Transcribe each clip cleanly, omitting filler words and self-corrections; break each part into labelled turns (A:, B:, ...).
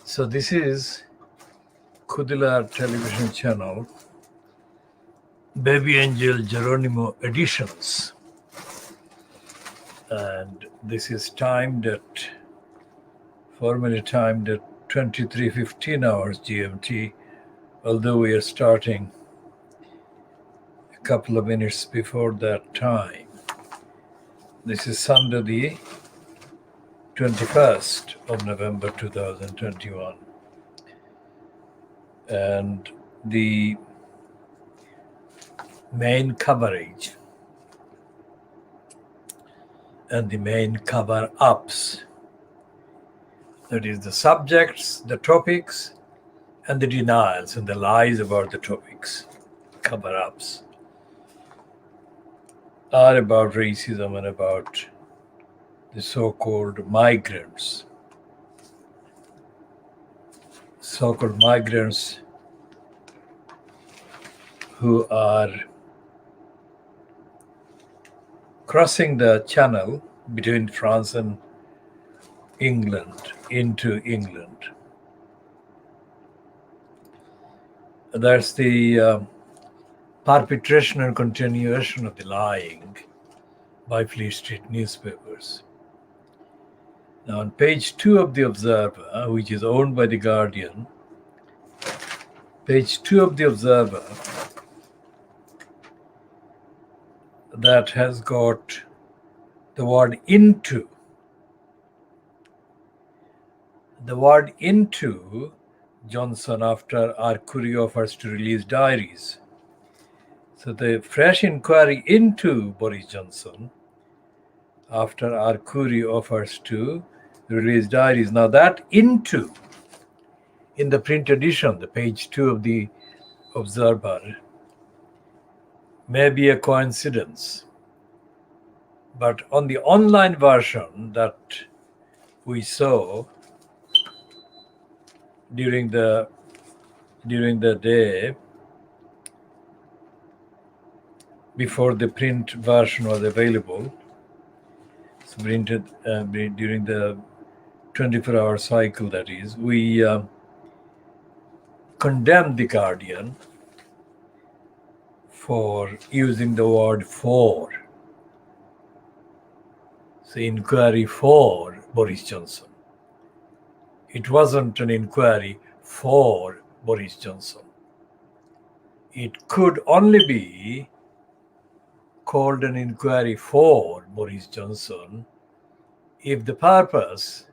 A: So this is Khoodeelaar television channel, BabyAngelGeronimo editions. And this is formally timed at 23:15 hours GMT, although we are starting a couple of minutes before that time. This is Sunday, the 21st of November 2021. And the main coverage and the main cover-ups, that is the subjects, the topics, and the denials and the lies about the topics, cover-ups, are about racism and about the so-called migrants. So-called migrants who are crossing the channel between France and England into England. That's the perpetration and continuation of the lying by Fleet Street newspapers. Now, on page 2 of the Observer, which is owned by the Guardian, page 2 of the Observer, that has got the word into. The word into Johnson after Haque offers to release diaries. So the fresh inquiry into Boris Johnson after Haque offers to release diaries. Now that into, in the print edition, the page 2 of the Observer, may be a coincidence. But on the online version that we saw during the day before the print version was available, so printed during the 24-hour cycle, that is, we condemned the Guardian for using the word for. So inquiry for Boris Johnson. It wasn't an inquiry for Boris Johnson. It could only be called an inquiry for Boris Johnson if the purpose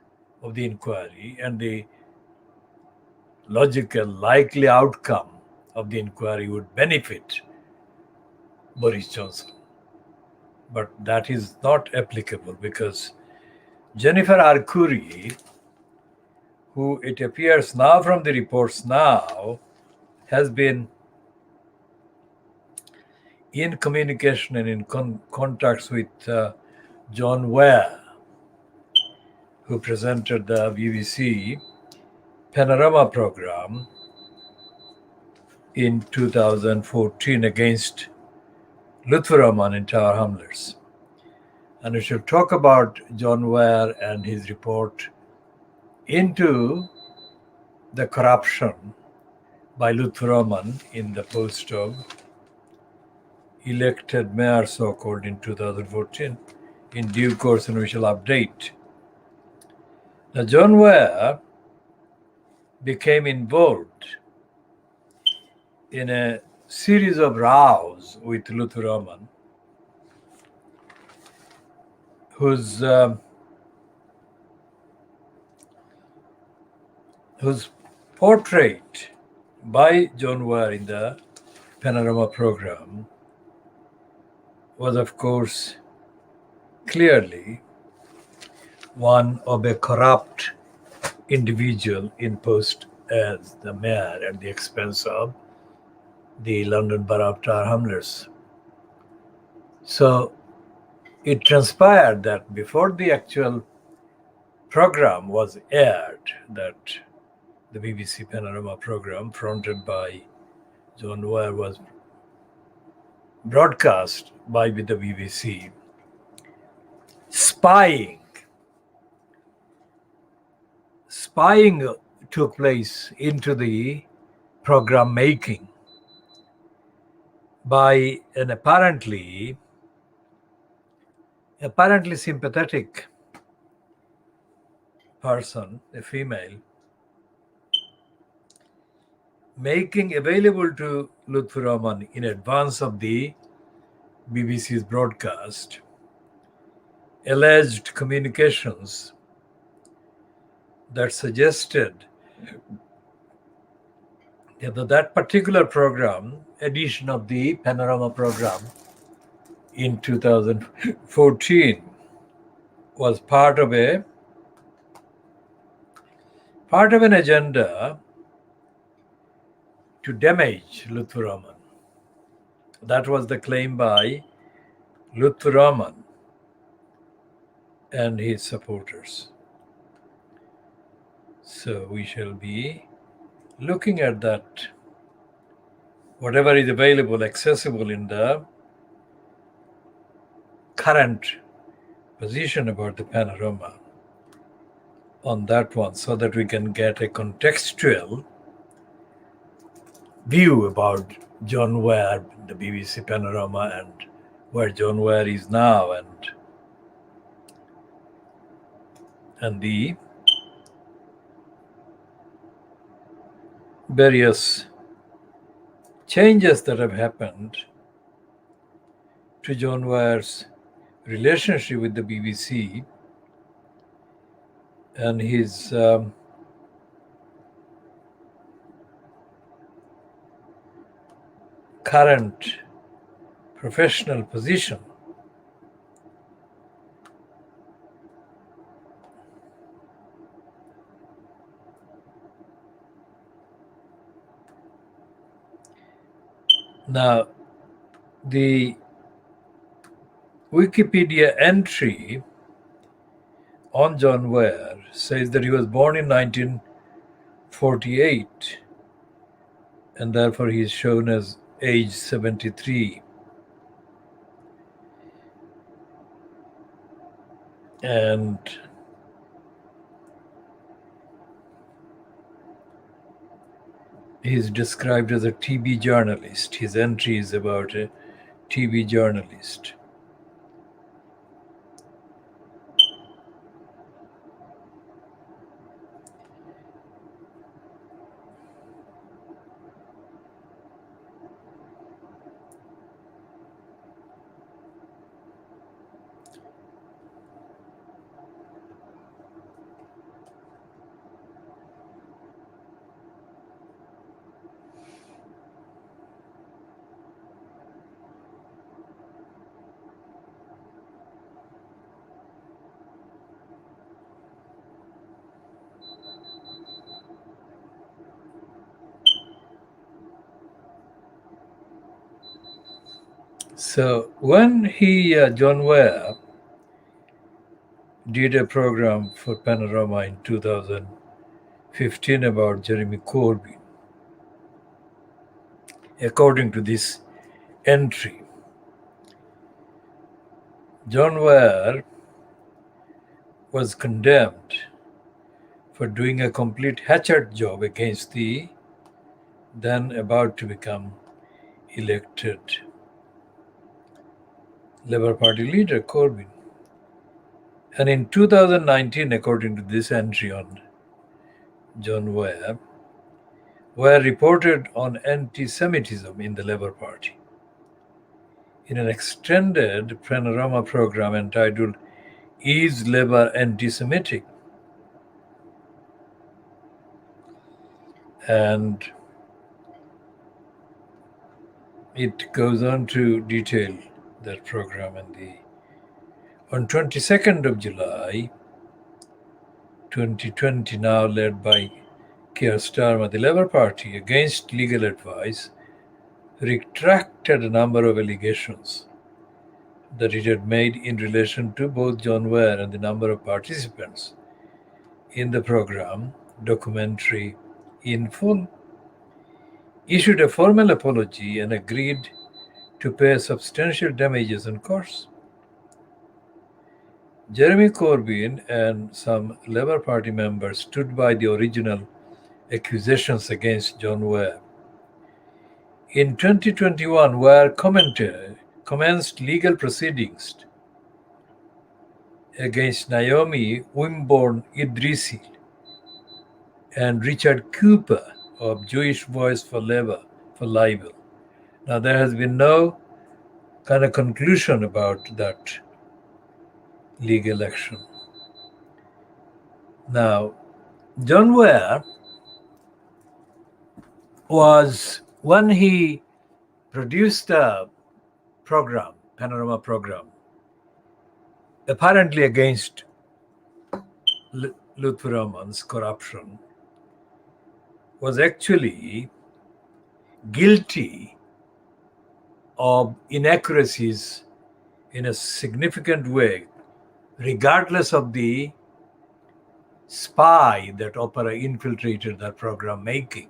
A: of the inquiry and the logical likely outcome of the inquiry would benefit Boris Johnson. But that is not applicable because Jennifer Haque, who it appears now from the reports now, has been in communication and in contacts with John Ware, who presented the BBC Panorama program in 2014 against Luther Rahman in Tower Hamlets. And we shall talk about John Ware and his report into the corruption by Luther Rahman in the post of elected mayor, so-called, in 2014 in due course, and we shall update. Now, John Ware became involved in a series of rows with Luther Rahman, whose portrait by John Ware in the Panorama program was, of course, clearly one of a corrupt individual in post as the mayor at the expense of the London Borough of Tower Hamlets. So it transpired that before the actual program was aired, that the BBC Panorama program fronted by John Ware was broadcast by the BBC, spying took place into the program making by an apparently sympathetic person, a female, making available to Lutfur Rahman in advance of the BBC's broadcast alleged communications that suggested that particular program, edition of the Panorama program in 2014, was part of an agenda to damage Lutfur Rahman. That was the claim by Lutfur Rahman and his supporters. So we shall be looking at that, whatever is available, accessible in the current position about the panorama on that one, so that we can get a contextual view about John Ware, the BBC panorama, and where John Ware is now, and the various changes that have happened to John Ware's relationship with the BBC and his current professional position. Now, the Wikipedia entry on John Ware says that he was born in 1948 and therefore he is shown as age 73. And he is described as a TV journalist. His entry is about a TV journalist. So when John Ware did a program for Panorama in 2015 about Jeremy Corbyn, according to this entry, John Ware was condemned for doing a complete hatchet job against the then about to become elected Labour Party leader Corbyn. And in 2019, according to this entry on John Ware, Ware reported on anti-Semitism in the Labour Party in an extended Panorama program entitled Is Labour Anti-Semitic? And it goes on to detail that program. And on 22nd of July 2020, now led by Keir Starmer, the Labour Party, against legal advice, retracted a number of allegations that it had made in relation to both John Ware and the number of participants in the program documentary in full, issued a formal apology and agreed to pay substantial damages and costs. Jeremy Corbyn and some Labour Party members stood by the original accusations against John Ware. In 2021, Ware commenced legal proceedings against Naomi Wimborne Idrisi and Richard Cooper of Jewish Voice for Libel. Now, there has been no kind of conclusion about that legal action. Now, John Ware was, when he produced a program, Panorama program, apparently against Luther Rahman's corruption, was actually guilty of inaccuracies in a significant way, regardless of the spy that Opera infiltrated that program making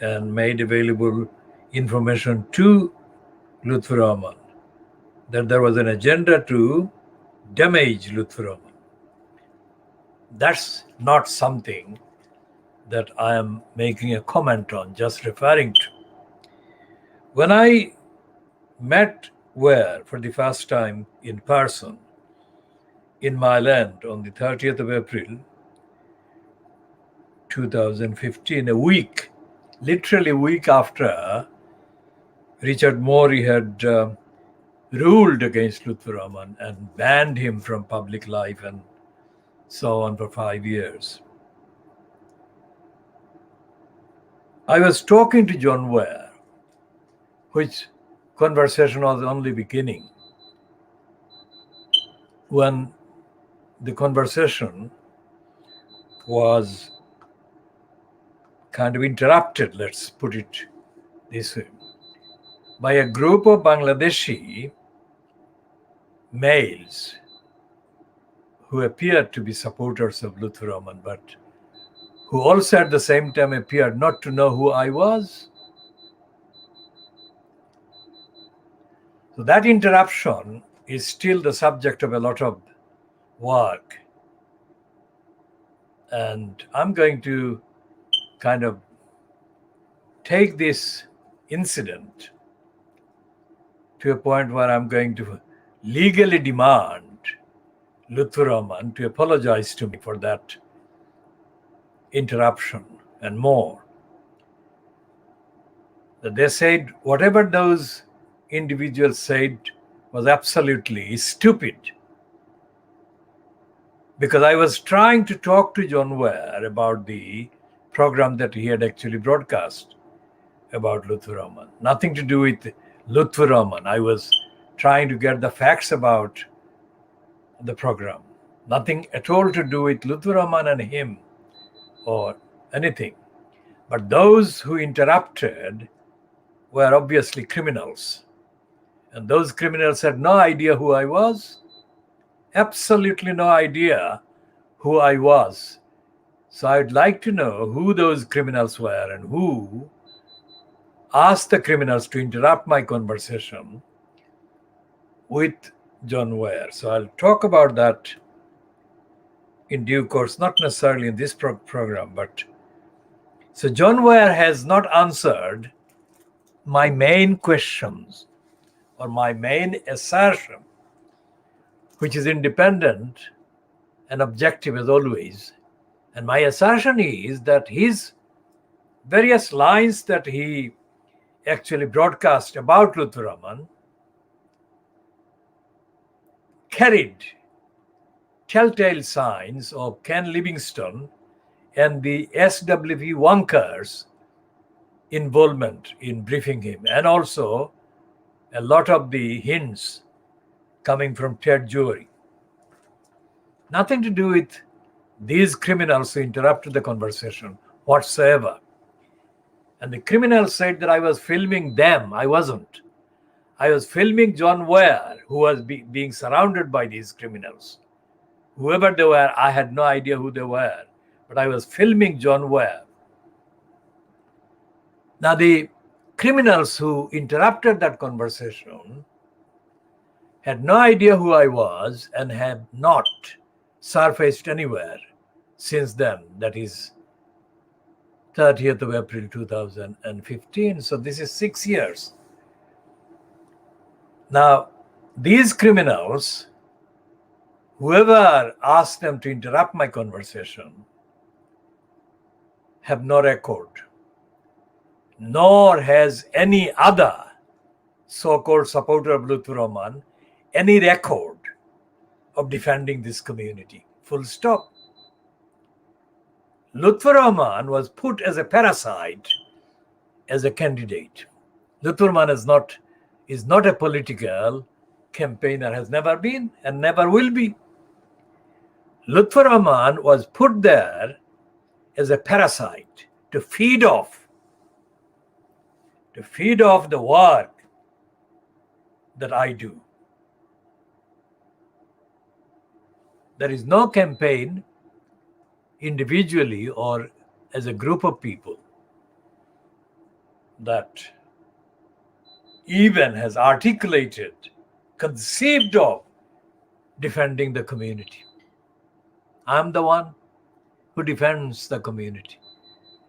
A: and made available information to Luther Rahman that there was an agenda to damage Luther Rahman. That's not something that I am making a comment on, just referring to. When I met Ware for the first time in person in my land on the 30th of April 2015, literally a week after Richard Morey had ruled against Luther Rahman and banned him from public life and so on for 5 years. I was talking to John Ware, which conversation was only beginning, when the conversation was kind of interrupted, let's put it this way, by a group of Bangladeshi males who appeared to be supporters of Luther Rahman, but who also at the same time appeared not to know who I was. So that interruption is still the subject of a lot of work. And I'm going to kind of take this incident to a point where I'm going to legally demand Luther Rahman to apologize to me for that interruption and more. That they said whatever those individuals said was absolutely stupid. Because I was trying to talk to John Ware about the program that he had actually broadcast about Luther Rahman. Nothing to do with Luther Rahman. I was trying to get the facts about the program. Nothing at all to do with Luther Rahman and him or anything. But those who interrupted were obviously criminals. And those criminals had no idea who I was. Absolutely no idea who I was. So I'd like to know who those criminals were and who asked the criminals to interrupt my conversation with John Ware. So I'll talk about that in due course, not necessarily in this program, but so John Ware has not answered my main questions or my main assertion, which is independent and objective as always. And my assertion is that his various lines that he actually broadcast about Luther Rahman carried telltale signs of Ken Livingstone and the SWV Wonkers involvement in briefing him, and also a lot of the hints coming from Ted Jury. Nothing to do with these criminals who interrupted the conversation whatsoever. And the criminals said that I was filming them. I wasn't. I was filming John Ware, who was being surrounded by these criminals. Whoever they were, I had no idea who they were. But I was filming John Ware. Now, the criminals who interrupted that conversation had no idea who I was and have not surfaced anywhere since then. That is, 30th of April 2015. So this is 6 years. Now, these criminals, whoever asked them to interrupt my conversation, have no record, nor has any other so-called supporter of Lutfur Rahman any record of defending this community. Full stop. Lutfur Rahman was put as a parasite as a candidate. Lutfur Rahman is not a political campaigner, has never been and never will be. Lutfur Rahman was put there as a parasite to feed off the work that I do. There is no campaign individually or as a group of people that even has articulated, conceived of defending the community. I'm the one who defends the community.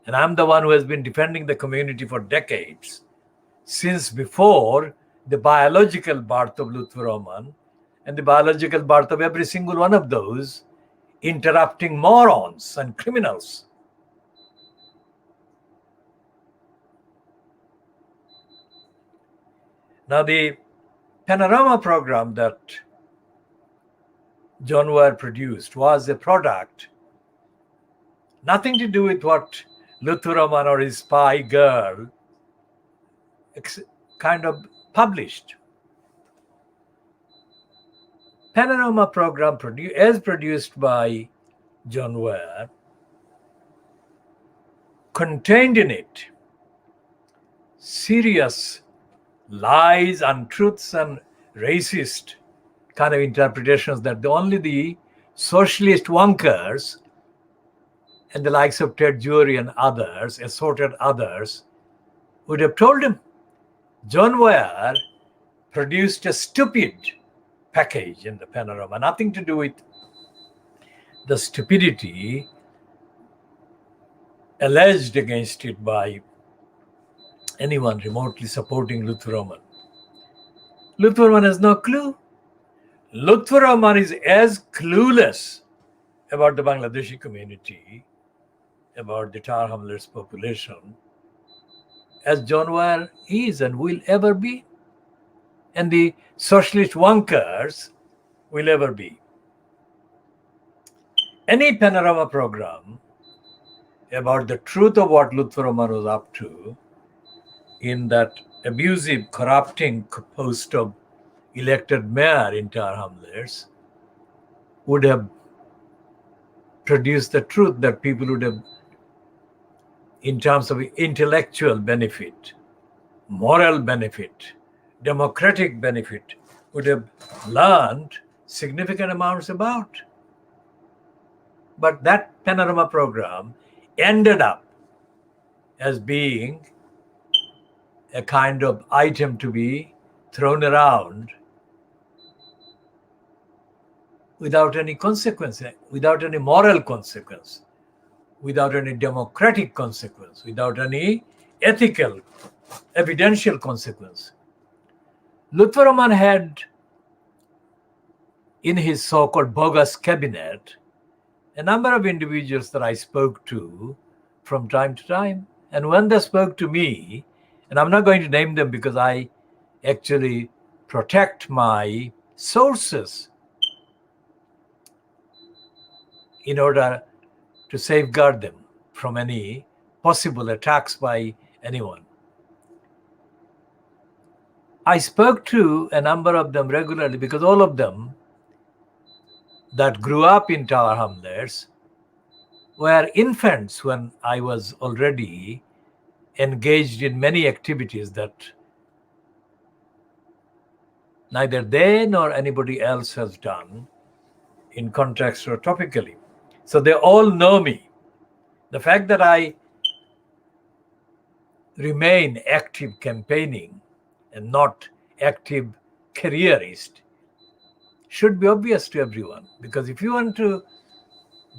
A: And I'm the one who has been defending the community for decades, since before the biological birth of Lutfur Rahman and the biological birth of every single one of those interrupting morons and criminals. Now, the Panorama program that John Ware produced was a product, nothing to do with what Lutfur Rahman or his spy girl kind of published. Panorama program as produced by John Ware contained in it serious lies, untruths, and racist kind of interpretations that only the socialist wonkers and the likes of Ted Jury and others, assorted others, would have told him. John Ware produced a stupid package in the Panorama, nothing to do with the stupidity alleged against it by anyone remotely supporting Lutfur Rahman. Lutfur Rahman has no clue. Lutfur Rahman is as clueless about the Bangladeshi community, about the Tar Hamlets population, as John Ware is and will ever be, and the socialist wonkers will ever be. Any Panorama program about the truth of what Lutfur Rahman was up to in that abusive, corrupting post of elected mayor in Tar Hamlets would have produced the truth that people would have, in terms of intellectual benefit, moral benefit, democratic benefit, would have learned significant amounts about. But that Panorama program ended up as being a kind of item to be thrown around without any consequence, without any moral consequence, without any democratic consequence, without any ethical, evidential consequence. Lutfur Rahman had in his so-called bogus cabinet a number of individuals that I spoke to from time to time. And when they spoke to me, and I'm not going to name them because I actually protect my sources in order to safeguard them from any possible attacks by anyone. I spoke to a number of them regularly because all of them that grew up in Tar Hamlets were infants when I was already engaged in many activities that neither they nor anybody else has done in context or topically. So they all know me. The fact that I remain active campaigning and not active careerist should be obvious to everyone. Because if you want to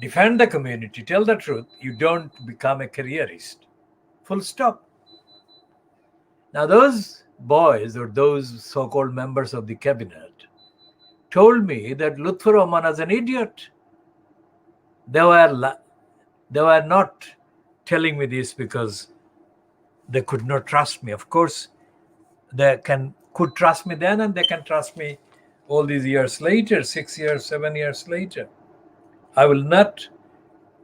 A: defend the community, tell the truth, you don't become a careerist. Full stop. Now, those boys or those so-called members of the cabinet told me that Lutfur Rahman is an idiot. They were not telling me this because they could not trust me. Of course, they could trust me then, and they can trust me all these years later, 6 years, 7 years later. I will not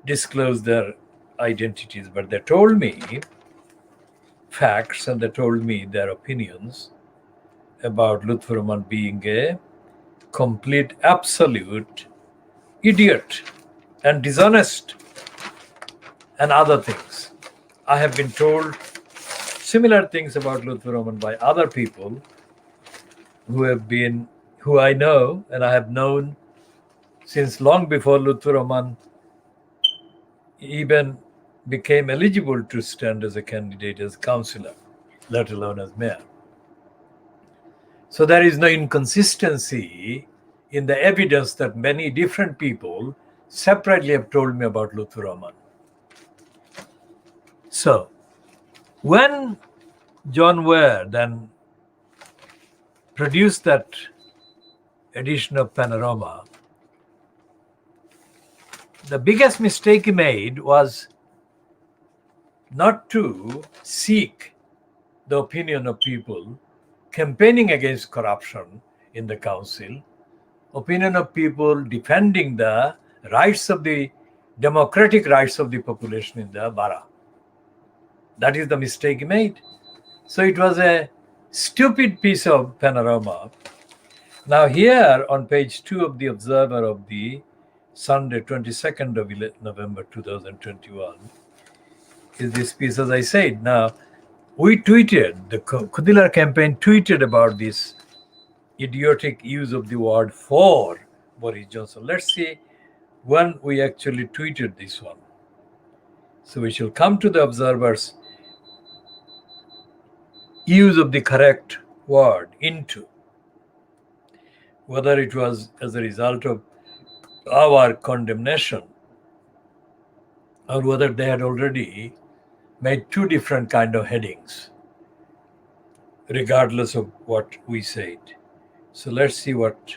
A: disclose their identities, but they told me facts and they told me their opinions about Lutfur Rahman being a complete, absolute idiot and dishonest and other things. I have been told similar things about Lutfur Rahman by other people who I know and I have known since long before Lutfur Rahman even became eligible to stand as a candidate as councillor, let alone as mayor. So there is no inconsistency in the evidence that many different people separately have told me about Lutfur Rahman. So when John Ware then produced that edition of Panorama, the biggest mistake he made was not to seek the opinion of people campaigning against corruption in the council, opinion of people defending the rights of the democratic rights of the population in the borough. That is the mistake he made. So it was a stupid piece of Panorama. Now here on page 2 of the Observer of the Sunday, 22nd of November 2021, is this piece, as I said. Now, we tweeted, the Khoodeelaar campaign tweeted about this idiotic use of the word for Boris Johnson. Let's see when we actually tweeted this one. So we shall come to the Observer's use of the correct word into, whether it was as a result of our condemnation or whether they had already made two different kind of headings, regardless of what we said. So let's see what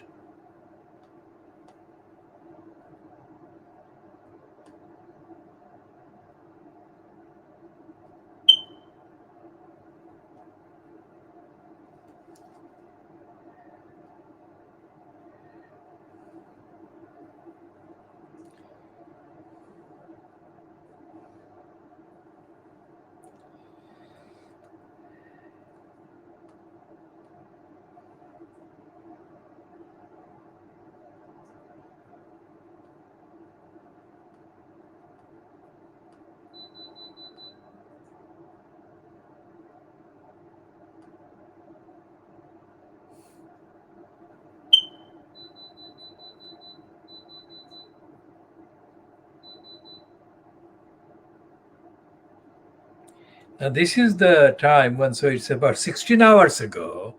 A: now this is the time when, so it's about 16 hours ago.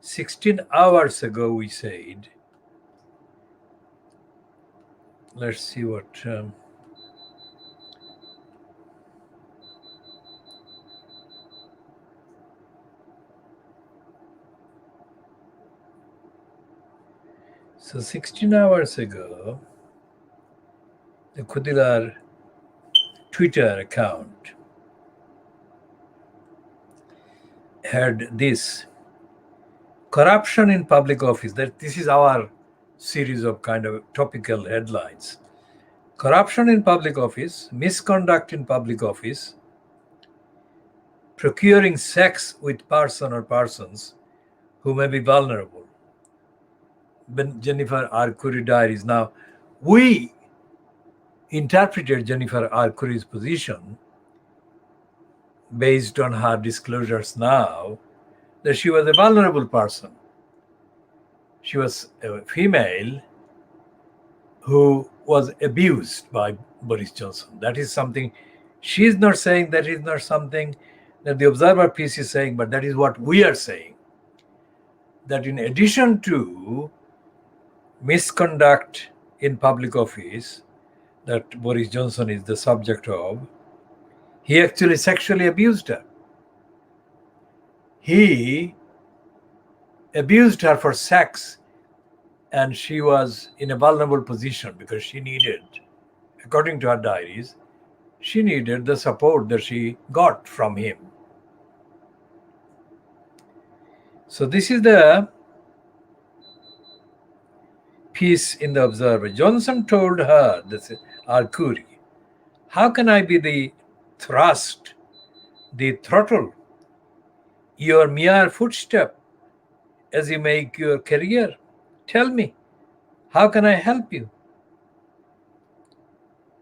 A: 16 hours ago we said, let's see what so 16 hours ago, the Khoodeelaar Twitter account had this: corruption in public office. That this is our series of kind of topical headlines. Corruption in public office, misconduct in public office, procuring sex with person or persons who may be vulnerable. Jennifer R. Curry diaries. Now, we interpreted Jennifer R. Curry's position based on her disclosures now that she was a vulnerable person. She was a female who was abused by Boris Johnson. That is something she is not saying, that is not something that the Observer piece is saying, but that is what we are saying. That in addition to misconduct in public office, that Boris Johnson is the subject of, he actually sexually abused her. He abused her for sex, and she was in a vulnerable position because she needed, according to her diaries, she needed the support that she got from him. So this is the piece in the Observer. Johnson told her, this is Arcuri, how can I be the thrust, the throttle, your mere footstep as you make your career? Tell me, how can I help you?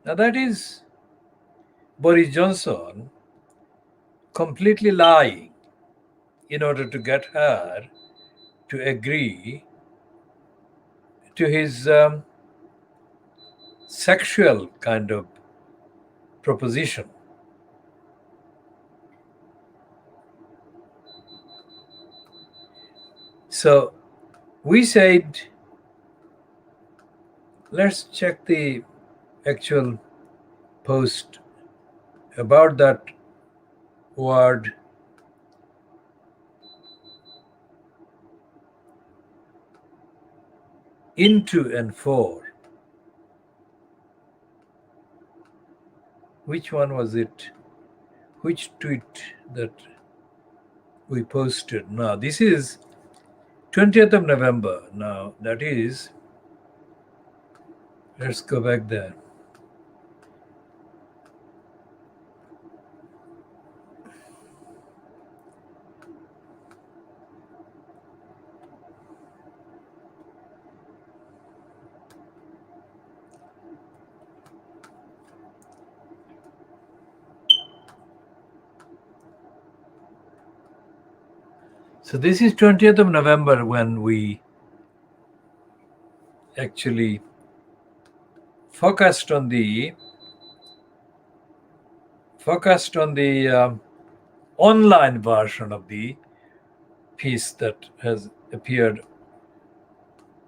A: Now that is Boris Johnson completely lying in order to get her to agree to his sexual kind of proposition. So we said, let's check the actual post about that word. Into and for. Which one was it? Which tweet that we posted? Now, this is 20th of November. Now, that is, let's go back there. So this is 20th of November when we actually focused on the online version of the piece that has appeared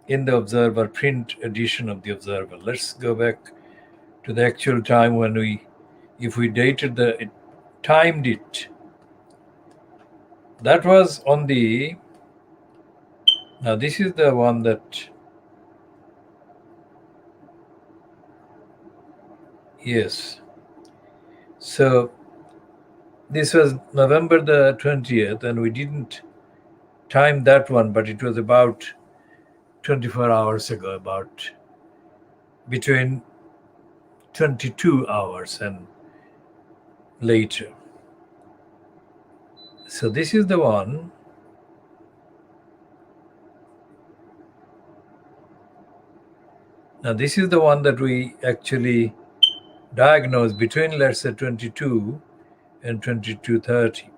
A: in the Observer, print edition of the Observer. Let's go back to the actual time when if we timed it. That was on the, now this is the one that, yes. So this was November the 20th, and we didn't time that one, but it was about 24 hours ago, about between 22 hours and later. So this is the one. Now this is the one that we actually diagnosed between, let's say, 22 and 22:30.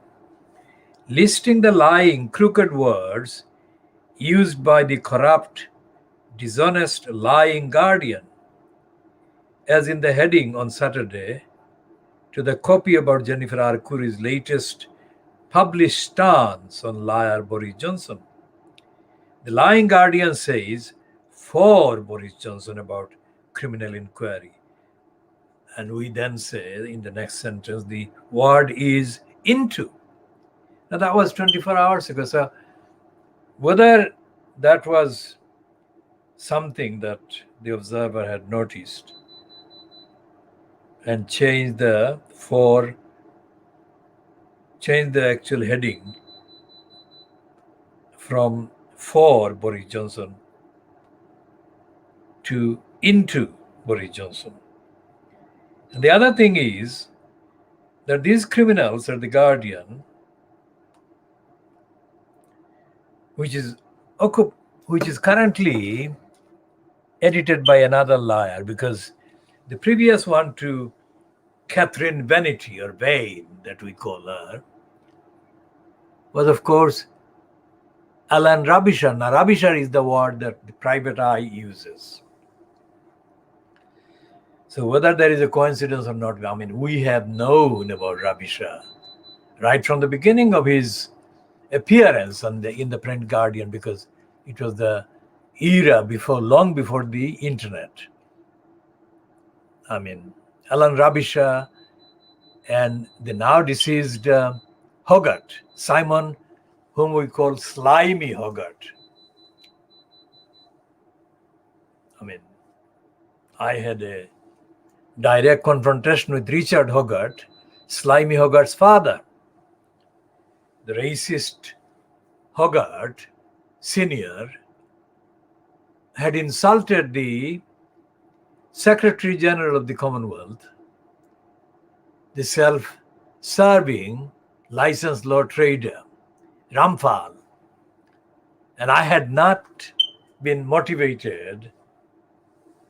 A: Listing the lying, crooked words used by the corrupt, dishonest, lying Guardian, as in the heading on Saturday to the copy about Jennifer Arcuri's latest published stance on liar Boris Johnson. The lying Guardian says for Boris Johnson about criminal inquiry. And we then say in the next sentence, the word is into. Now that was 24 hours ago. So whether that was something that the Observer had noticed and changed the actual heading from for Boris Johnson to into Boris Johnson. And the other thing is that these criminals at the Guardian, which is currently edited by another liar, because the previous one to Catherine Vanity, or Vane that we call her, was of course Alan Rabishar. Now Rabishar is the word that the private eye uses. So whether there is a coincidence or not, I mean, we have known about Rabishar right from the beginning of his appearance in the print Guardian, because it was the era long before the internet. I mean, Alan Rabisha and the now deceased Hogarth, Simon, whom we call Slimy Hogarth. I mean, I had a direct confrontation with Richard Hogarth, Slimy Hogarth's father. The racist Hogarth Sr. had insulted the Secretary General of the Commonwealth, the self-serving licensed law trader, Ramphal. And I had not been motivated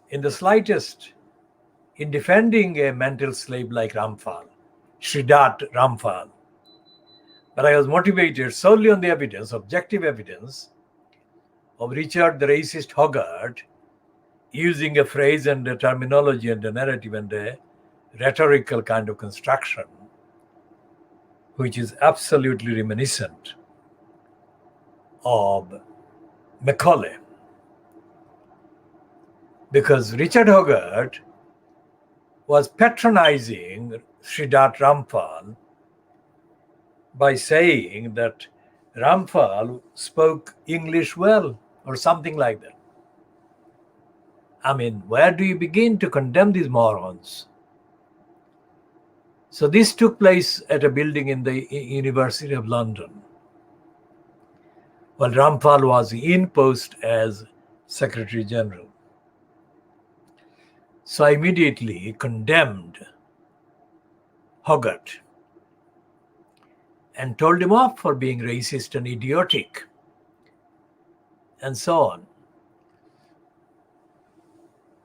A: in the slightest in defending a mental slave like Ramphal, Sridhar Ramphal. But I was motivated solely on the evidence, objective evidence, of Richard the racist Hogarth using a phrase and a terminology and a narrative and a rhetorical kind of construction, which is absolutely reminiscent of Macaulay. Because Richard Hogarth was patronizing Sridhar Ramphal by saying that Ramphal spoke English well or something like that. I mean, where do you begin to condemn these morons? So this took place at a building in the University of London, while Ramphal was in post as Secretary General. So I immediately condemned Hogarth and told him off for being racist and idiotic, and so on.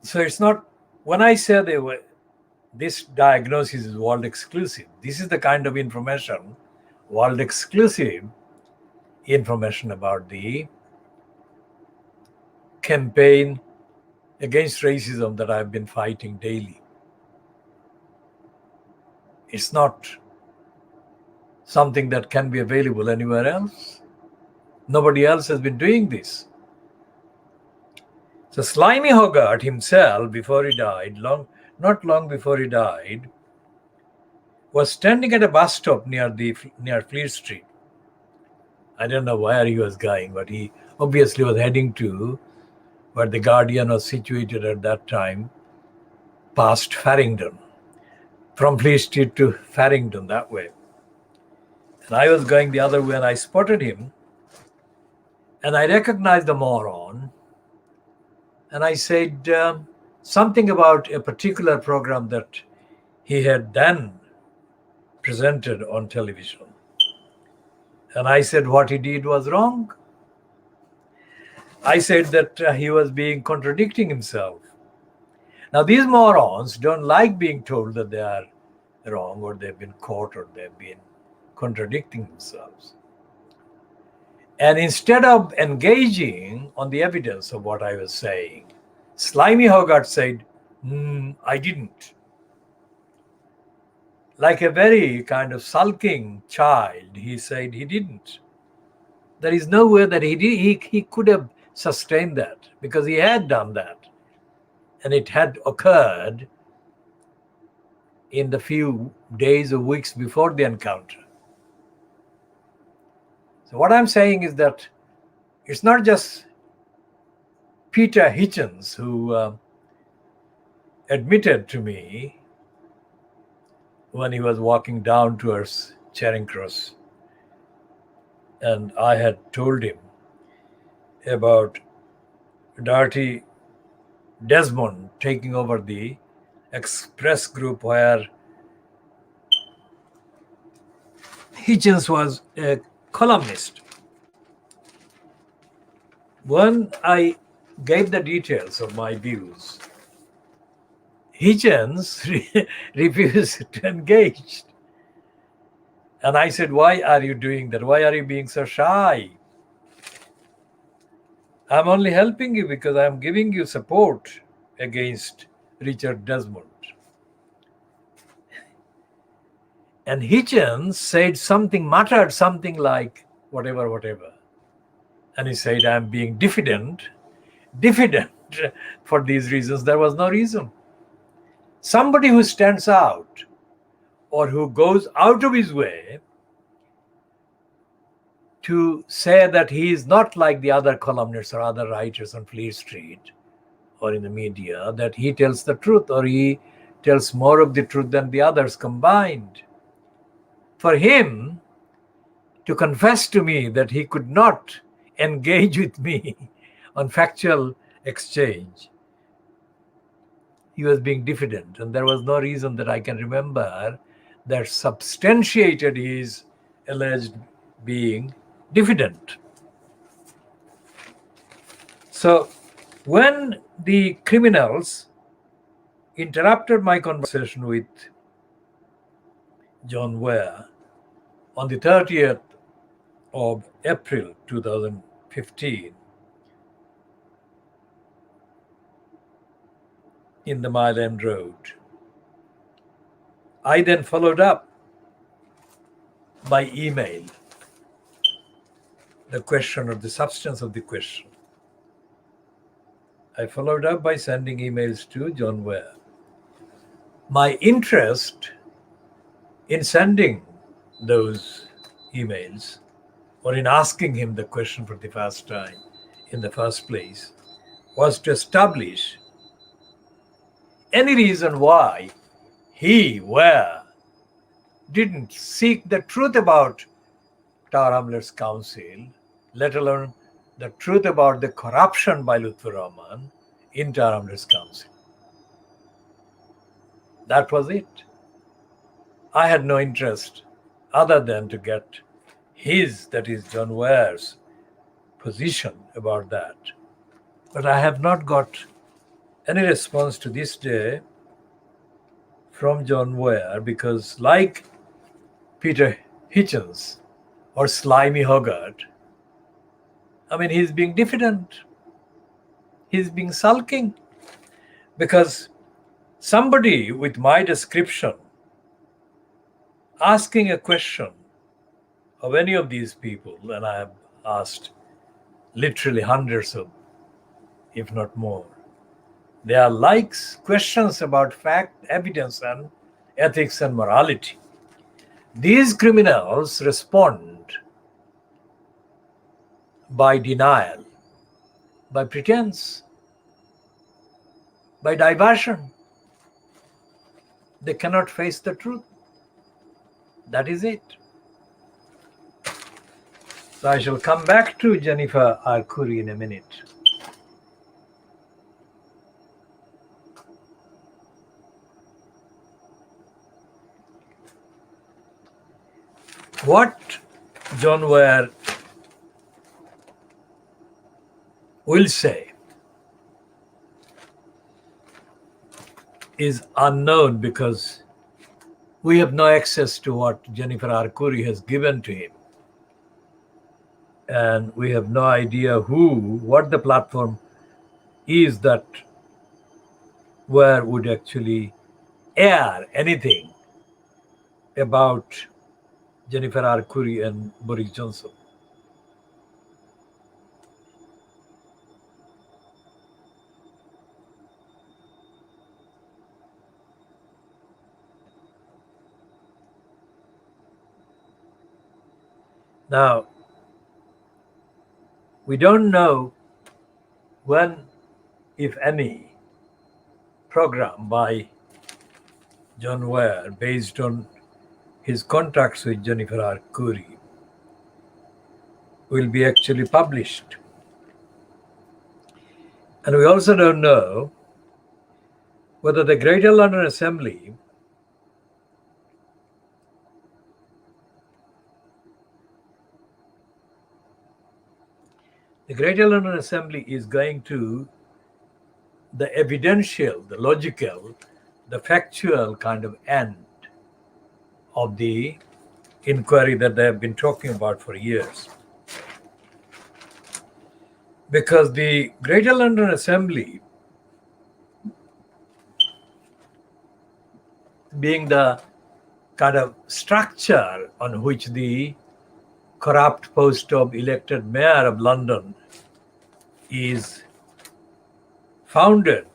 A: So it's not, when I say this diagnosis is world exclusive, this is the kind of information, world exclusive information about the campaign against racism that I've been fighting daily. It's not something that can be available anywhere else. Nobody else has been doing this. So Slimy Hogarth himself, before he died, not long before he died, was standing at a bus stop near Fleet Street. I don't know where he was going, but he obviously was heading to where the Guardian was situated at that time, past Farringdon, from Fleet Street to Farringdon, that way. And I was going the other way, and I spotted him, and I recognized the moron, and I said something about a particular program that he had then presented on television. And I said what he did was wrong. I said that he was contradicting himself. Now, these morons don't like being told that they are wrong, or they've been caught, or they've been contradicting themselves. And instead of engaging on the evidence of what I was saying, Slimy Hogarth said, I didn't. Like a very kind of sulking child, he said he didn't. There is no way that he could have sustained that, because he had done that. And it had occurred in the few days or weeks before the encounter. So what I'm saying is that it's not just Peter Hitchens who admitted to me when he was walking down towards Charing Cross, and I had told him about Dirty Desmond taking over the Express Group, where Hitchens was a columnist. When I gave the details of my views, Hitchens refused to engage. And I said, why are you doing that? Why are you being so shy? I'm only helping you because I'm giving you support against Richard Desmond. And Hitchens said muttered something like, whatever. And he said, I'm being diffident for these reasons. There was no reason. somebody who stands out or who goes out of his way to say that he is not like the other columnists or other writers on Fleet Street or in the media, that he tells the truth or he tells more of the truth than the others combined. For him to confess to me that he could not engage with me on factual exchange, he was being diffident, and there was no reason that I can remember that substantiated his alleged being diffident. So when the criminals interrupted my conversation with John Ware on the 30th of April 2015 in the Mile End Road, I then followed up by email the question or the substance of the question. I followed up by sending emails to John Ware. My interest in sending those emails or in asking him the question for the first time in the first place was to establish any reason why he, Ware, didn't seek the truth about Tower Hamlets Council, let alone the truth about the corruption by Lutfur Rahman in Tower Hamlets Council. That was it. I had no interest other than to get his, that is John Ware's, position about that. But I have not got any response to this day from John Ware, because like Peter Hitchens or Slimy Hogarth, I mean, he's being diffident. He's being sulking, because somebody with my description asking a question of any of these people, and I have asked literally hundreds of, if not more, they are like questions about fact, evidence, and ethics and morality. These criminals respond by denial, by pretense, by diversion. They cannot face the truth. That is it. So I shall come back to Jennifer R. Khoury in a minute. What John Ware will say is unknown, because we have no access to what Jennifer R. Khoury has given to him. And we have no idea what the platform is that Ware would actually air anything about Jennifer R. Khoury and Boris Johnson. Now, we don't know when, if any, program by John Ware based on his contacts with Jennifer R. Khoury will be actually published. And we also don't know whether the Greater London Assembly is going to the evidential, the logical, the factual kind of end of the inquiry that they have been talking about for years. Because the Greater London Assembly, being the kind of structure on which the corrupt post of elected mayor of London is founded,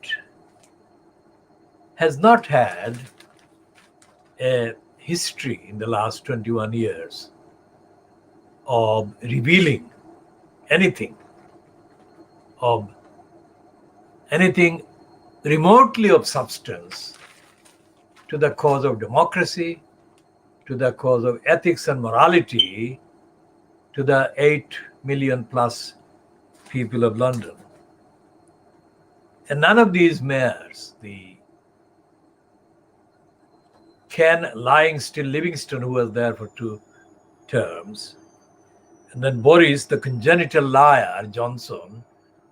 A: has not had a history in the last 21 years of revealing anything, of anything remotely of substance to the cause of democracy, to the cause of ethics and morality, to the 8 million plus people of London. And none of these mayors, the Ken lying still Livingston, who was there for 2 terms, and then Boris, the congenital liar, Johnson,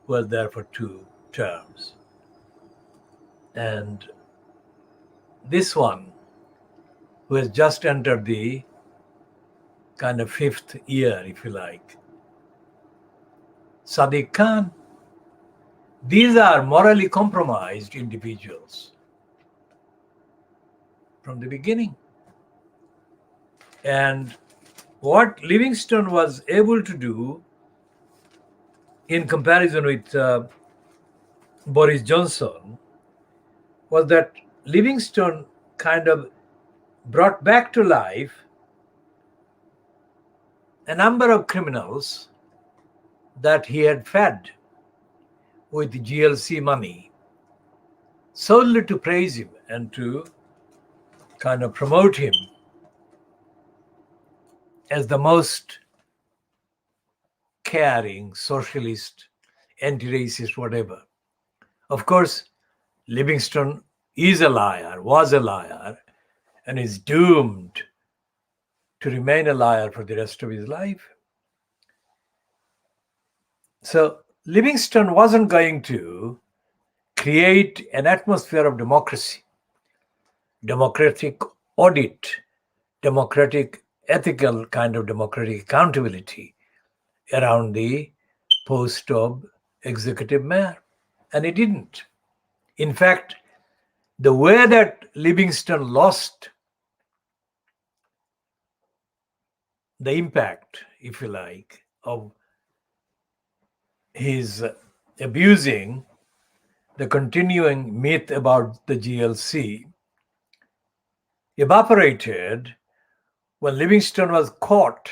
A: who was there for 2 terms. And this one, who has just entered the kind of 5th year, if you like, Sadiq Khan. These are morally compromised individuals from the beginning. And what Livingston was able to do in comparison with Boris Johnson was that Livingston kind of brought back to life a number of criminals that he had fed with GLC money solely to praise him and to kind of promote him as the most caring, socialist, anti-racist, whatever. Of course, Livingston is a liar, was a liar, and is doomed to remain a liar for the rest of his life. So Livingston wasn't going to create an atmosphere of democracy, democratic audit, democratic ethical kind of democratic accountability around the post of executive mayor. And he didn't. In fact, the way that Livingston lost the impact, if you like, of his abusing the continuing myth about the GLC evaporated when Livingston was caught,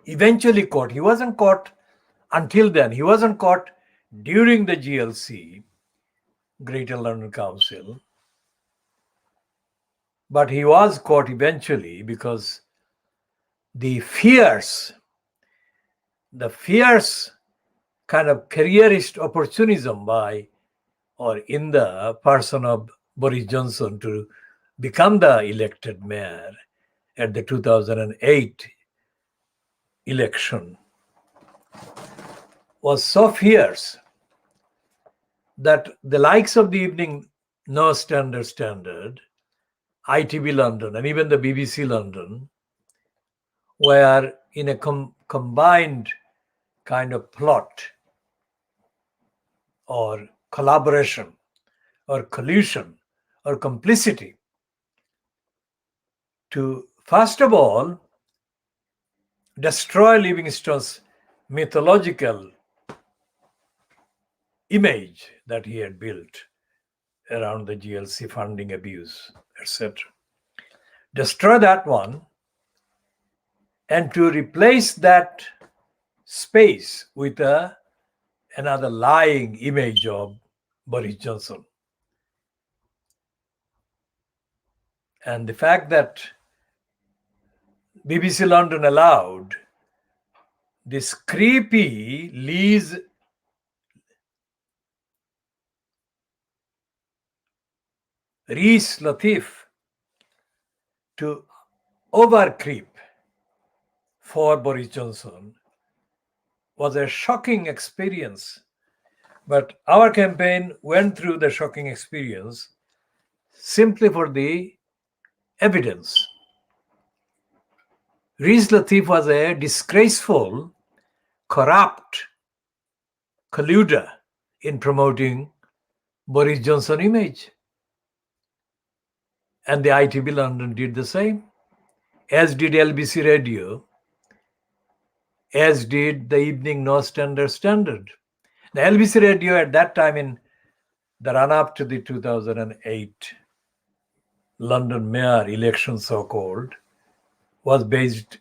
A: eventually caught. He wasn't caught until then. He wasn't caught during the GLC, Greater London Council, but he was caught eventually because the fierce kind of careerist opportunism by, or in the person of Boris Johnson to become the elected mayor at the 2008 election was so fierce that the likes of the Evening Standard, ITV London, and even the BBC London were in a combined kind of plot or collaboration or collusion or complicity to, first of all, destroy Livingston's mythological image that he had built around the GLC funding abuse, etc. Destroy that one, and to replace that space with another lying image of Boris Johnson. And the fact that BBC London allowed this creepy Rees Latif to overcreep for Boris Johnson was a shocking experience. But our campaign went through the shocking experience simply for the evidence. Rees Latif was a disgraceful, corrupt colluder in promoting Boris Johnson image. And the ITV London did the same, as did LBC Radio, as did the Evening Standard. The LBC Radio at that time in the run-up to the 2008 London mayor election, so-called, was based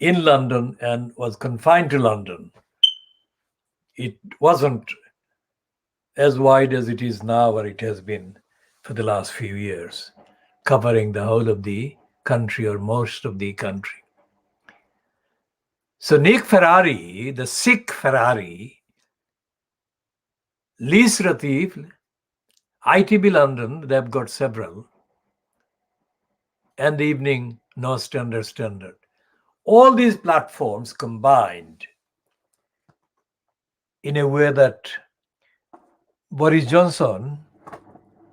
A: in London and was confined to London. It wasn't as wide as it is now, or it has been for the last few years, covering the whole of the country or most of the country. So Nick Ferrari, the Sikh Ferrari, Lease Ratif, ITB London, they've got several, and the Evening No Standard. All these platforms combined in a way that Boris Johnson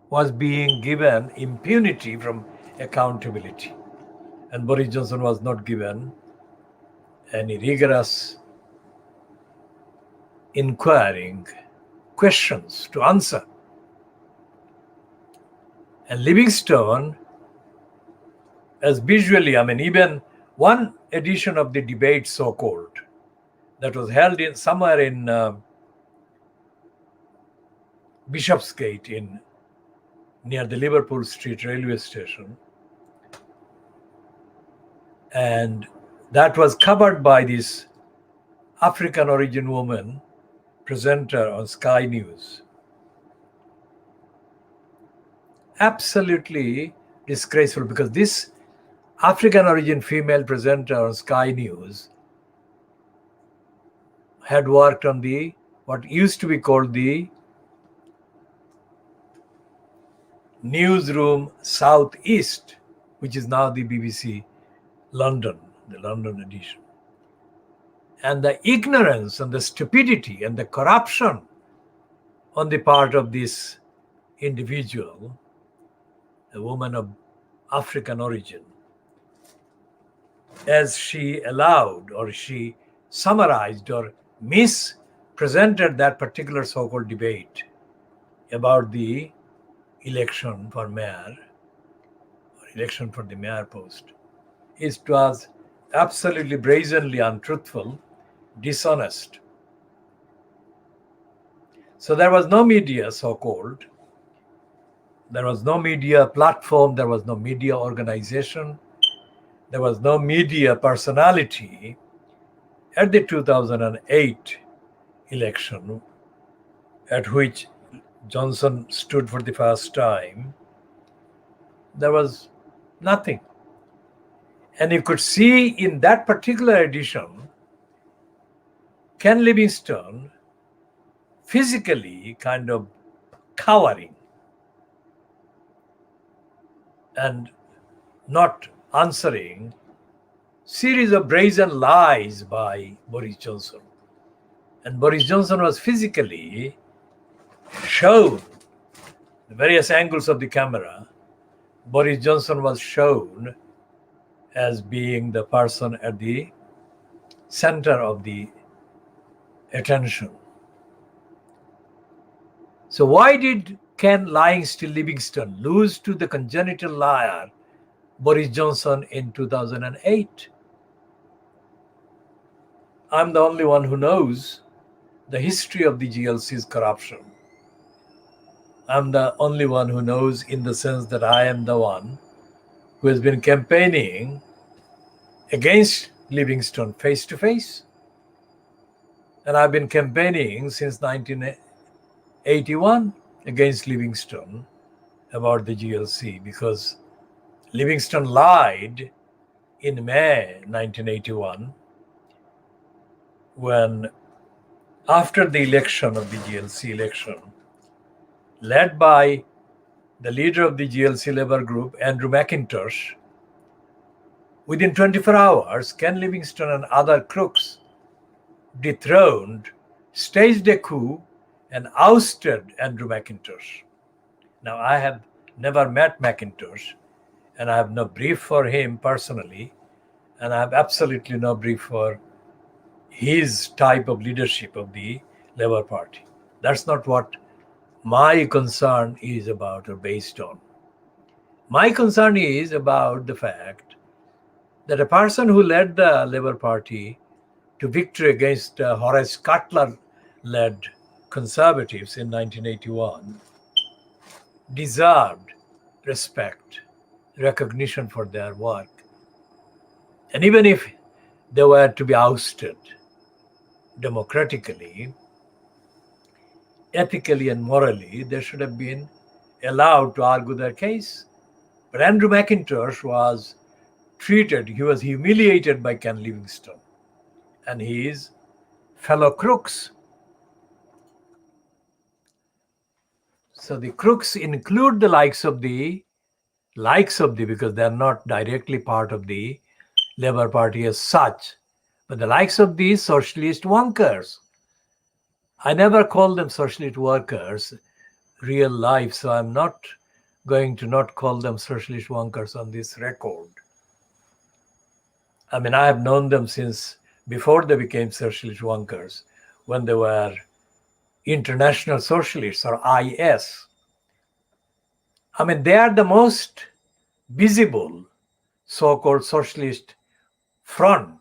A: was being given impunity from accountability. And Boris Johnson was not given any rigorous inquiring questions to answer. And Livingstone, as visually, even one edition of the debate, so-called, that was held in somewhere in Bishopsgate near the Liverpool Street railway station. And that was covered by this African origin woman presenter on Sky News. Absolutely disgraceful, because this African origin female presenter on Sky News had worked on what used to be called the Newsroom Southeast, which is now the BBC London, the London edition. And the ignorance and the stupidity and the corruption on the part of this individual, a woman of African origin, as she allowed or she summarized or mispresented that particular so-called debate about the election for mayor or election for the mayor post. It was absolutely brazenly untruthful, dishonest. So there was no media, so-called. There was no media platform. There was no media organization. There was no media personality at the 2008 election, at which Johnson stood for the first time. There was nothing. And you could see in that particular edition, Ken Livingstone physically kind of cowering and not answering series of brazen lies by Boris Johnson. And Boris Johnson was physically shown, the various angles of the camera, Boris Johnson was shown as being the person at the center of the attention. So why did Ken Lying Still Livingstone lose to the congenital liar Boris Johnson in 2008? I'm the only one who knows the history of the GLC's corruption. I'm the only one who knows, in the sense that I am the one who has been campaigning against Livingstone face to face. And I've been campaigning since 1981 against Livingstone about the GLC, because Livingstone lied in May 1981 when, after the election of the GLC election, led by the leader of the GLC Labour Group, Andrew McIntosh, within 24 hours, Ken Livingstone and other crooks dethroned, staged a coup, and ousted Andrew McIntosh. Now, I have never met McIntosh, and I have no brief for him personally, and I have absolutely no brief for his type of leadership of the Labour Party. That's not what my concern is about or based on. My concern is about the fact that a person who led the Labour Party to victory against Horace Cutler-led conservatives in 1981 deserved respect, recognition for their work. And even if they were to be ousted democratically, ethically and morally, they should have been allowed to argue their case. But Andrew McIntosh was he was humiliated by Ken Livingstone and his fellow crooks. So the crooks include the likes of the, because they're not directly part of the Labour Party as such, but the likes of these socialist wonkers. I never call them socialist workers real life, so I'm not going to not call them socialist wonkers on this record. I mean, I have known them since before they became socialist wonkers, when they were international socialists or IS. I mean, they are the most visible so-called socialist front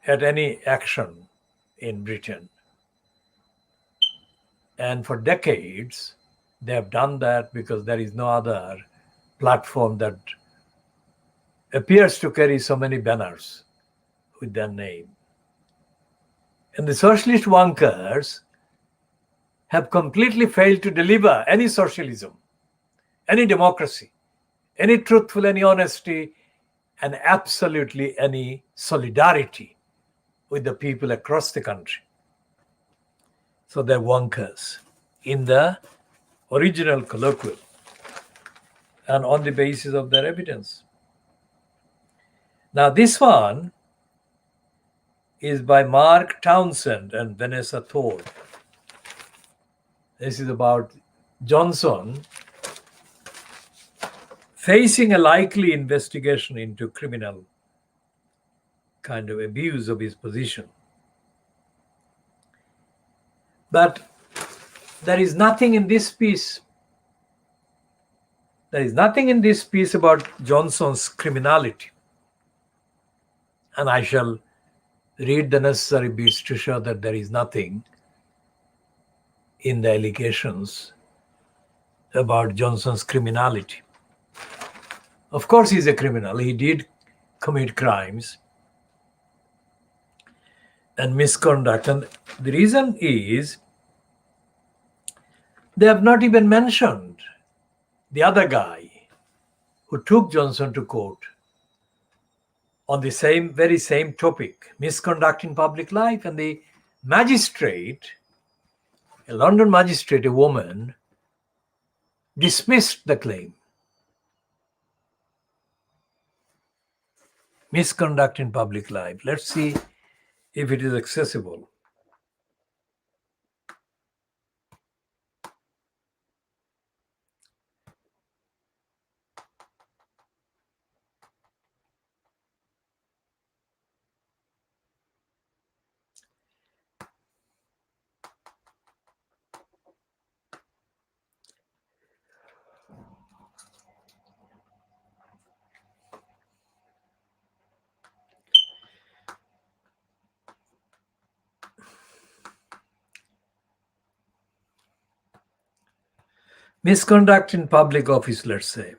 A: at any action in Britain. And for decades, they have done that because there is no other platform that appears to carry so many banners with their name. And the socialist wonkers have completely failed to deliver any socialism, any democracy, any truthful, any honesty, and absolutely any solidarity with the people across the country. So they're wonkers in the original colloquial and on the basis of their evidence. Now this one is by Mark Townsend and Vanessa Thorpe. This is about Johnson facing a likely investigation into criminal kind of abuse of his position. But there is nothing in this piece. There is nothing in this piece about Johnson's criminality. And I shall read the necessary bits to show that there is nothing in the allegations about Johnson's criminality. Of course, he's a criminal. He did commit crimes and misconduct. And the reason is they have not even mentioned the other guy who took Johnson to court on the very same topic, misconduct in public life. And the magistrate, a London magistrate, a woman, dismissed the claim. Misconduct in public life. Let's see if it is accessible. Misconduct in public office, let's say.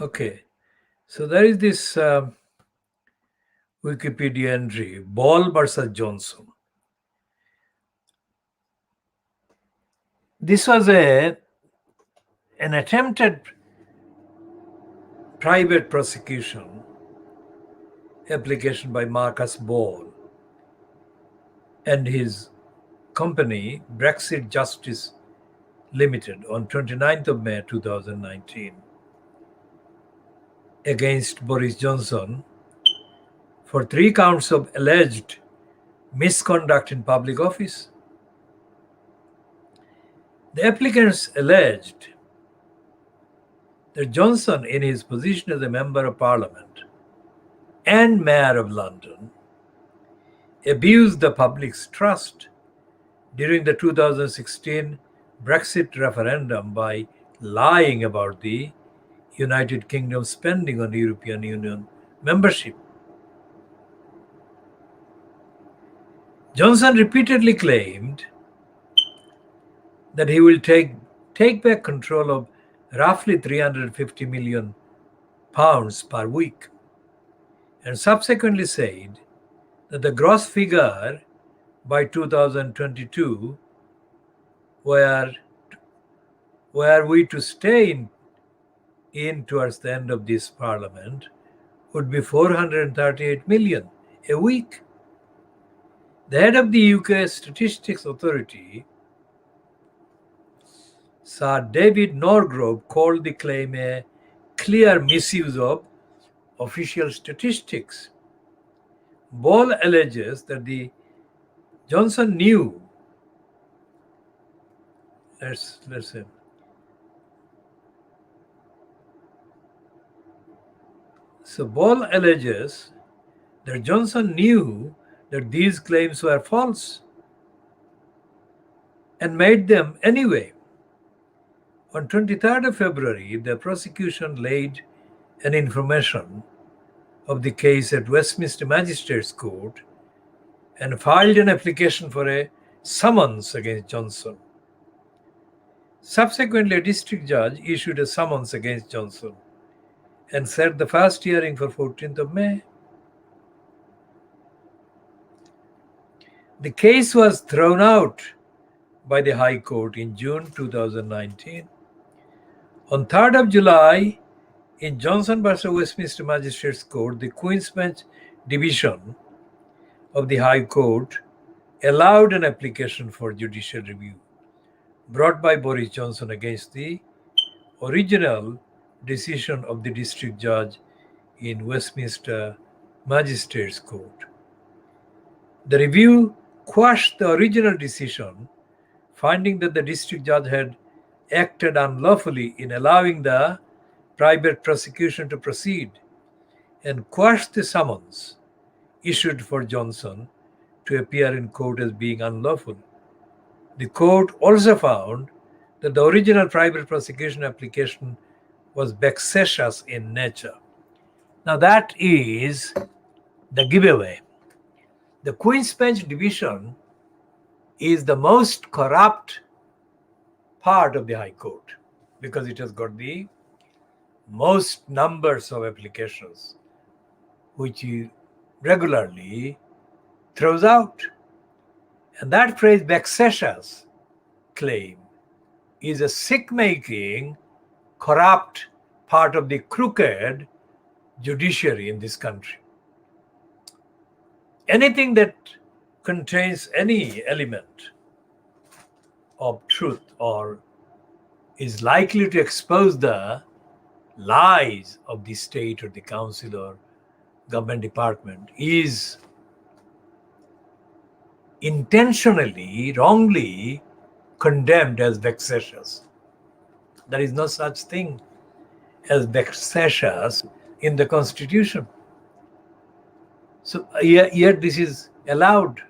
A: Okay, so there is this Wikipedia entry, Ball versus Johnson. This was an attempted private prosecution application by Marcus Ball and his company, Brexit Justice Limited, on 29th of May 2019 against Boris Johnson for 3 counts of alleged misconduct in public office. The applicants alleged that Johnson, in his position as a Member of Parliament and Mayor of London, abused the public's trust during the 2016 Brexit referendum by lying about the United Kingdom spending on European Union membership. Johnson repeatedly claimed that he will take back control of roughly £350 million per week, and subsequently said that the gross figure by 2022, were we to stay in towards the end of this parliament, would be 438 million a week. The head of the UK Statistics Authority, Sir David Norgrove, called the claim a clear misuse of official statistics. Ball alleges that the Johnson knew. Let's listen. So Ball alleges that Johnson knew that these claims were false and made them anyway. On 23rd of February, the prosecution laid an information of the case at Westminster Magistrates Court and filed an application for a summons against Johnson. Subsequently, a district judge issued a summons against Johnson and set the first hearing for 14th of May. The case was thrown out by the High Court in June 2019. On 3rd of July, in Johnson v. Westminster Magistrates Court, the Queen's Bench Division of the High Court allowed an application for judicial review brought by Boris Johnson against the original decision of the district judge in Westminster Magistrates Court. The review quashed the original decision, finding that the district judge had acted unlawfully in allowing the private prosecution to proceed, and quashed the summons issued for Johnson to appear in court as being unlawful. The court also found that the original private prosecution application was vexatious in nature. Now that is the giveaway. The Queen's Bench Division is the most corrupt part of the High Court because it has got the most numbers of applications which he regularly throws out. And that phrase, vexatious claim, is a sick-making, corrupt part of the crooked judiciary in this country. Anything that contains any element of truth or is likely to expose the lies of the state or the council or government department is intentionally, wrongly condemned as vexatious. There is no such thing as vexatious in the Constitution. So yet this is allowed.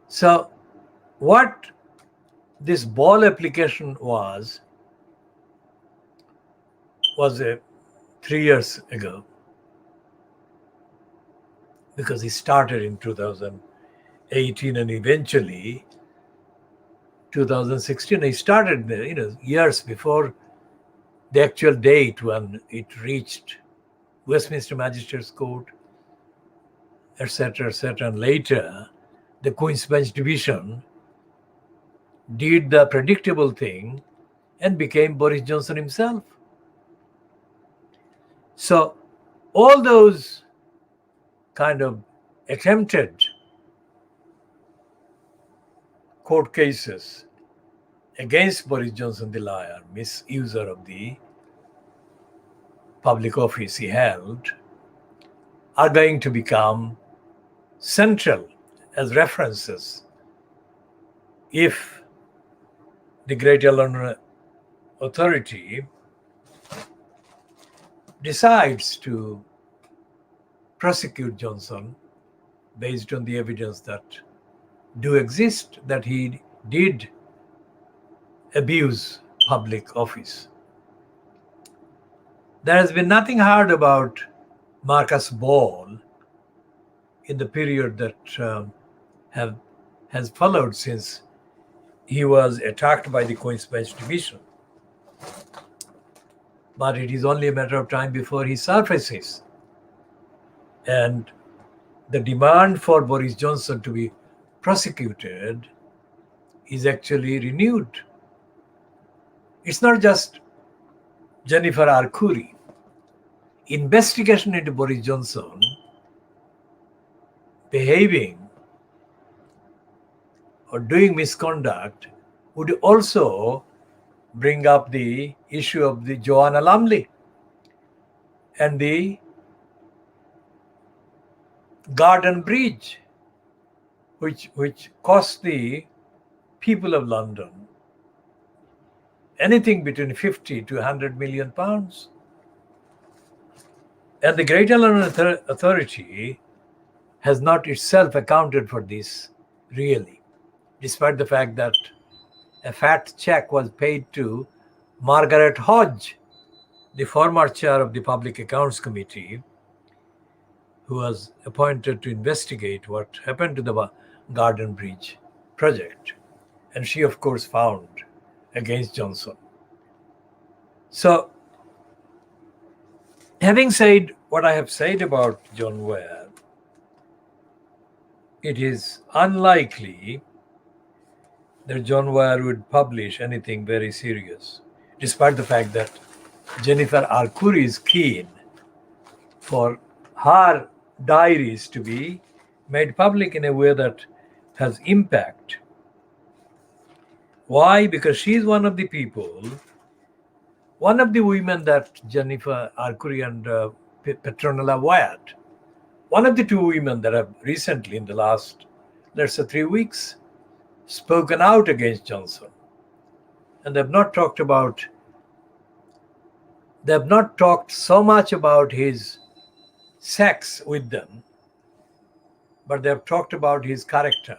A: So what this Ball application was 3 years ago, because he started in 2018 and eventually 2016. He started years before the actual date when it reached Westminster Magistrates Court, etc., etc. And later, the Queen's Bench Division did the predictable thing and became Boris Johnson himself. So all those kind of attempted court cases against Boris Johnson, the liar, misuser of the public office he held, are going to become central as references if the Great London Authority decides to prosecute Johnson based on the evidence that do exist that he did abuse public office. There has been nothing heard about Marcus Ball in the period that has followed since he was attacked by the Queen's Bench Division. But it is only a matter of time before he surfaces. And the demand for Boris Johnson to be prosecuted is actually renewed. It's not just Jennifer Arcuri. Investigation into Boris Johnson behaving or doing misconduct would also bring up the issue of the Joanna Lumley and the Garden Bridge, which cost the people of London anything between 50 to 100 million pounds. And the Greater London Authority has not itself accounted for this really, despite the fact that a fat check was paid to Margaret Hodge, the former chair of the Public Accounts Committee, who was appointed to investigate what happened to the Garden Bridge project. And she, of course, found against Johnson. So, having said what I have said about John Ware, it is unlikely that John Ware would publish anything very serious, despite the fact that Jennifer Arcuri is keen for her diaries to be made public in a way that has impact. Why? Because she's one of the people, one of the women that Jennifer Arcuri and Petronella Wyatt, one of the two women that have recently, in the last, let's say 3 weeks, spoken out against Johnson. And they've not talked so much about his sex with them, but they've talked about his character.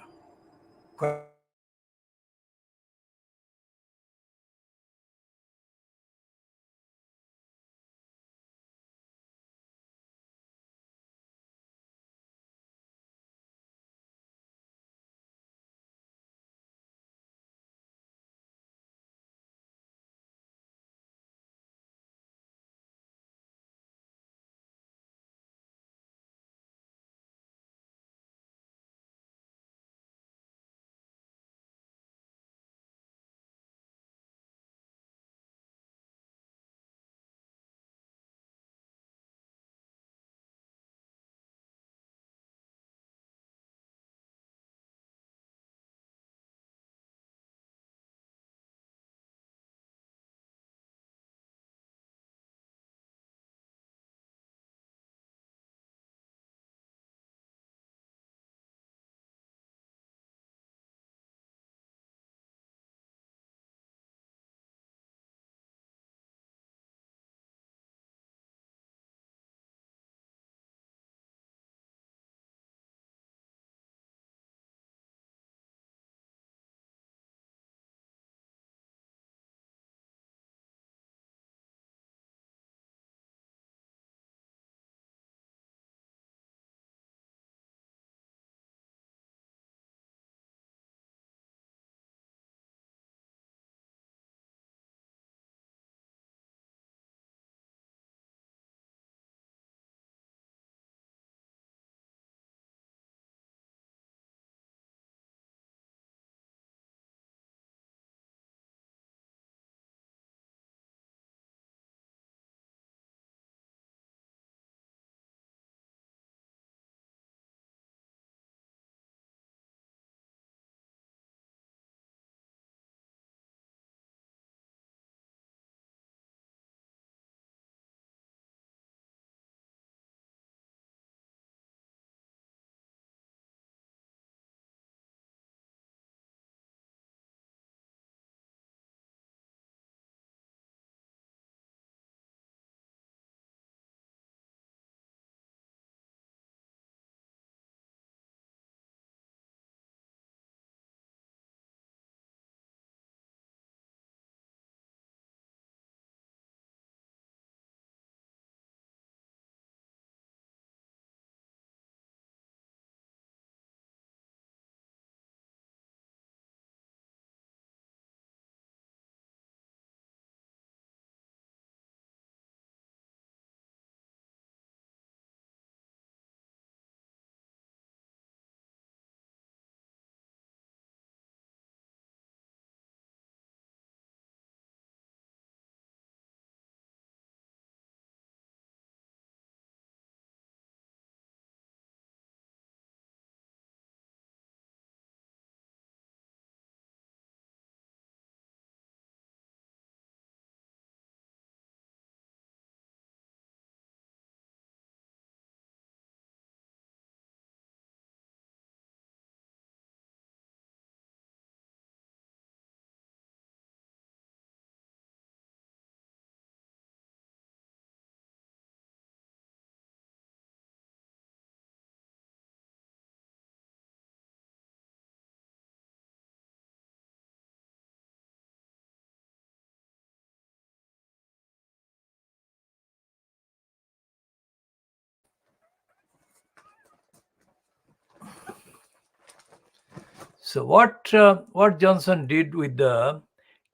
A: So what Johnson did with the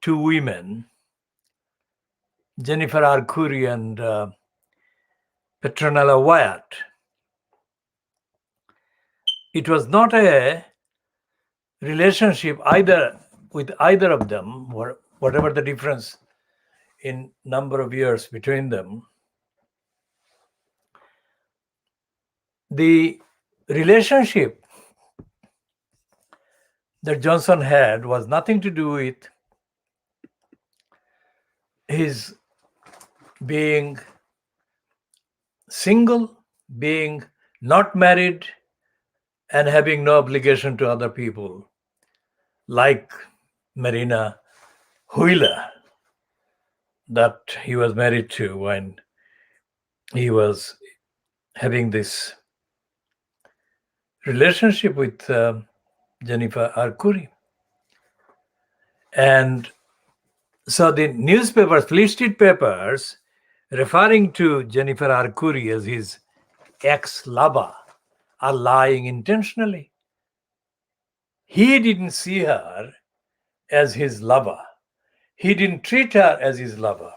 A: two women, Jennifer R. Curry and Petronella Wyatt, it was not a relationship either with either of them, or whatever the difference in number of years between them. The relationship that Johnson had was nothing to do with his being single, being not married, and having no obligation to other people, like Marina Khoodeelaar, that he was married to when he was having this relationship with Jennifer R. Curry. And so the newspapers, Fleet Street papers, referring to Jennifer R. Curry as his ex-lover, are lying intentionally. He didn't see her as his lover. He didn't treat her as his lover.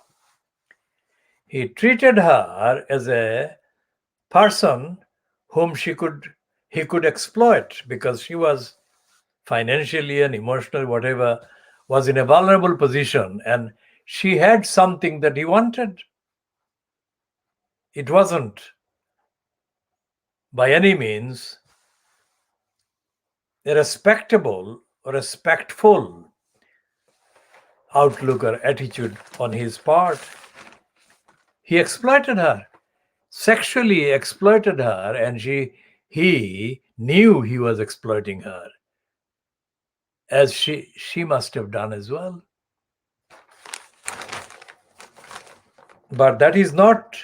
A: He treated her as a person whom he could exploit, because she was financially and emotionally, whatever, was in a vulnerable position, and she had something that he wanted. It wasn't by any means a respectable or respectful outlook or attitude on his part. He exploited her, sexually exploited her, and he knew he was exploiting her, as she must have done as well. But that is not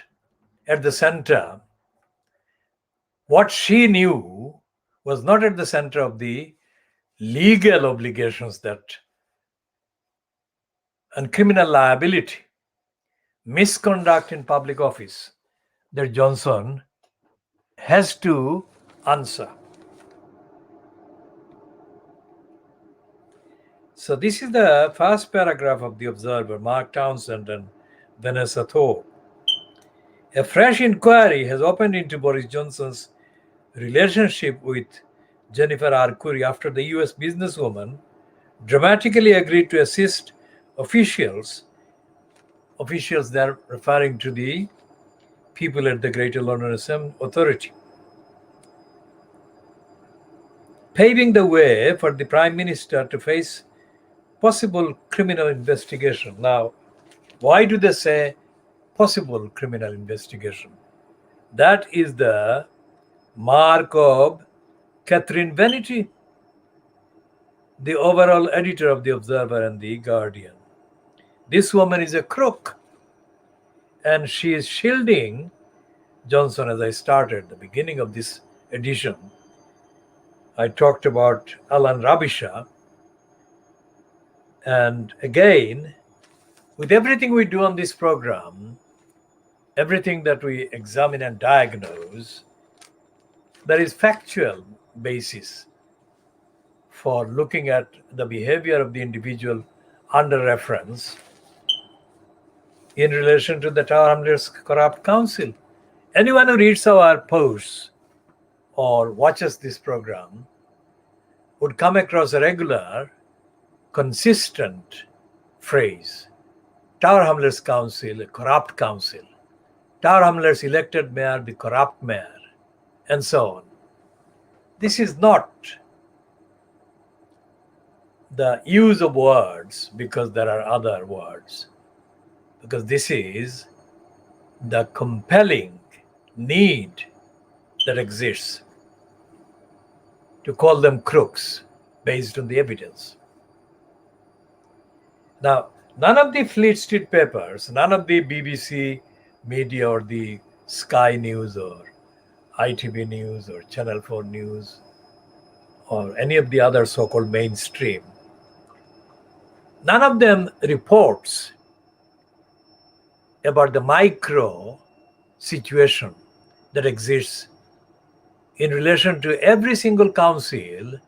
A: at the center. What she knew was not at the center of the legal obligations and criminal liability, misconduct in public office that Johnson has to answer. So this is the first paragraph of the Observer, Mark Townsend and Vanessa Thorpe. A fresh inquiry has opened into Boris Johnson's relationship with Jennifer R. Curry after the US businesswoman dramatically agreed to assist officials there referring to the people at the Greater London Authority, paving the way for the Prime Minister to face possible criminal investigation. Now, why do they say possible criminal investigation? That is the mark of Catherine Vanity, the overall editor of the Observer and the Guardian. This woman is a crook, and she is shielding Johnson. As I started the beginning of this edition, I talked about Alan Rabisha. And again, with everything we do on this program, everything that we examine and diagnose, there is factual basis for looking at the behavior of the individual under reference in relation to the Tower Hamlets Corrupt Council. Anyone who reads our posts or watches this program would come across a regular, consistent phrase: Tower Hamlets Council, a corrupt council. Tower Hamlets elected mayor, the corrupt mayor, and so on. This is not the use of words because there are other words, because this is the compelling need that exists to call them crooks based on the evidence. Now, none of the Fleet Street papers, none of the BBC media or the Sky News or ITV News or Channel 4 News or any of the other so-called mainstream, none of them reports about the micro situation that exists in relation to every single council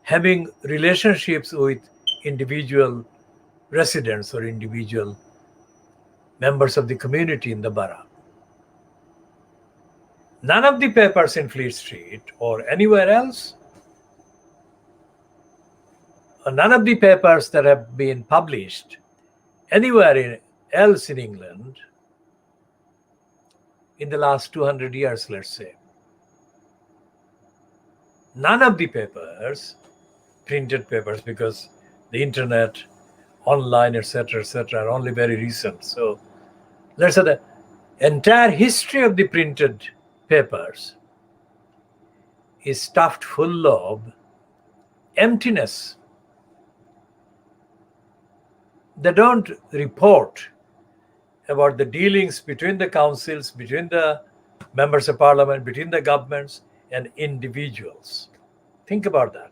A: having relationships with individual residents or individual members of the community in the borough. None of the papers in Fleet Street or anywhere else, or none of the papers that have been published anywhere else in England in the last 200 years, let's say, none of the papers, printed papers, because the internet, online, etc., are only very recent. So let's say the entire history of the printed papers is stuffed full of emptiness. They don't report about the dealings between the councils, between the members of parliament, between the governments and individuals. Think about that.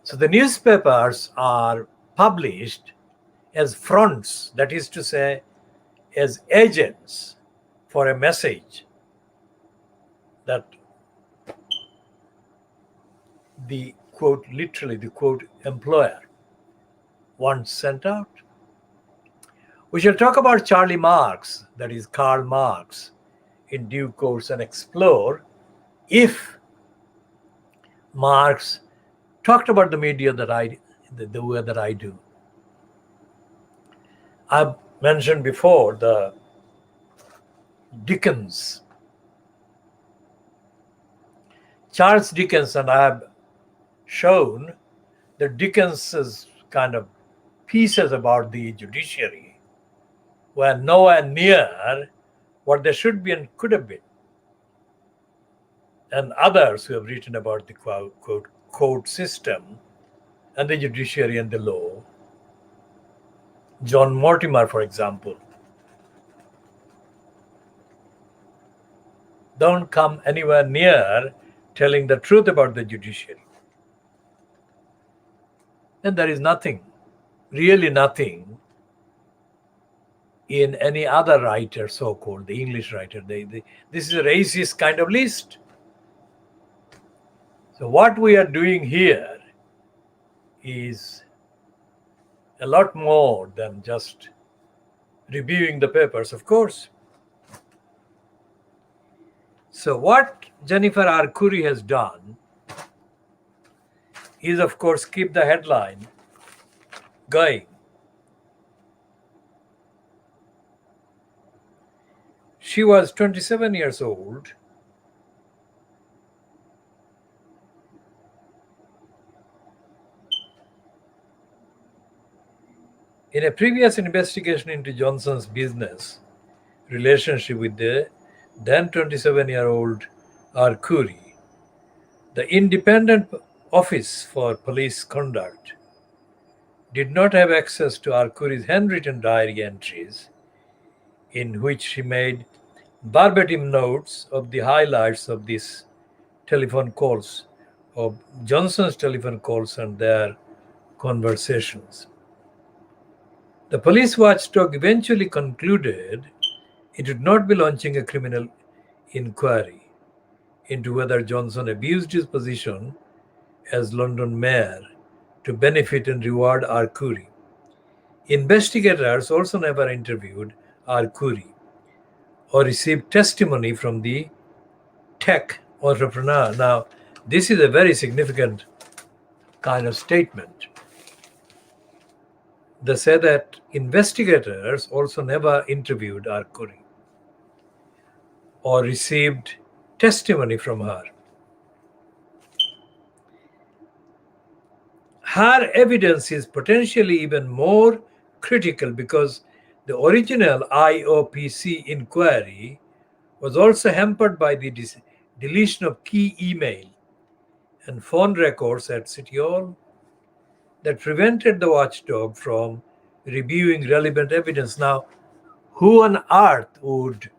A: So the newspapers are published as fronts, that is to say, as agents for a message that the quote, literally the quote, employer wants sent out. We shall talk about Charlie Marx, that is Karl Marx, in due course and explore if Marx talked about the media that the way that I do. I've mentioned before the Dickens, Charles Dickens, and I have shown that Dickens's kind of pieces about the judiciary were nowhere near what they should be and could have been. And others who have written about the quote, court system and the judiciary and the law, John Mortimer, for example, don't come anywhere near telling the truth about the judiciary. And there is nothing, really nothing, in any other writer, so-called, the English writer. This is a racist kind of list. So what we are doing here is a lot more than just reviewing the papers, of course. So what Jennifer R. Curry has done is, of course, keep the headline going. She was 27 years old in a previous investigation into Johnson's business relationship with the then 27-year-old R. Curry. The Independent Office for Police Conduct did not have access to R. Curry's handwritten diary entries, in which she made verbatim notes of the highlights of these telephone calls, of Johnson's telephone calls and their conversations. The police watchdog eventually concluded it would not be launching a criminal inquiry into whether Johnson abused his position as London mayor to benefit and reward R. Curry. Investigators also never interviewed R. Curry or received testimony from the tech entrepreneur. Now, this is a very significant kind of statement. They say that investigators also never interviewed R. Curry or received testimony from her. Her evidence is potentially even more critical because the original IOPC inquiry was also hampered by the deletion of key email and phone records at City Hall that prevented the watchdog from reviewing relevant evidence. Now, who on earth would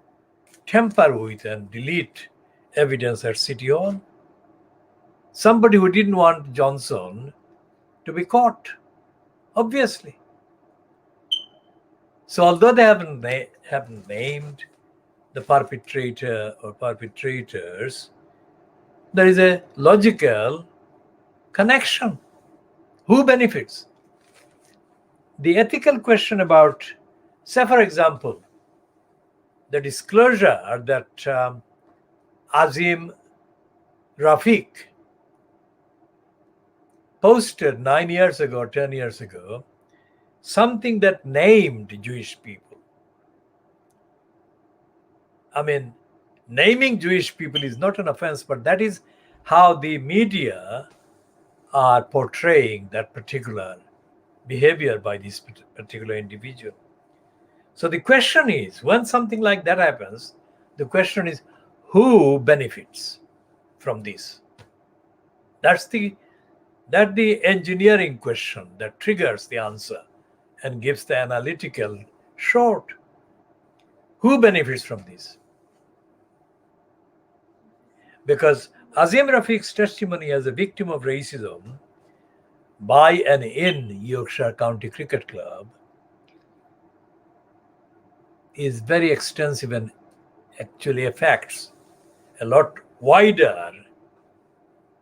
A: tamper with and delete evidence at City Hall? Somebody who didn't want Johnson to be caught, obviously. So although they haven't named the perpetrator or perpetrators, there is a logical connection. Who benefits? The ethical question about, say for example, the disclosure that Azim Rafiq posted 9 years ago, 10 years ago, something that named Jewish people. I mean, naming Jewish people is not an offense, but that is how the media are portraying that particular behavior by this particular individual. So the question is, when something like that happens, the question is, who benefits from this? That's the engineering question that triggers the answer and gives the analytical short. Who benefits from this? Because Azim Rafiq's testimony as a victim of racism by and in Yorkshire County Cricket Club is very extensive and actually affects a lot wider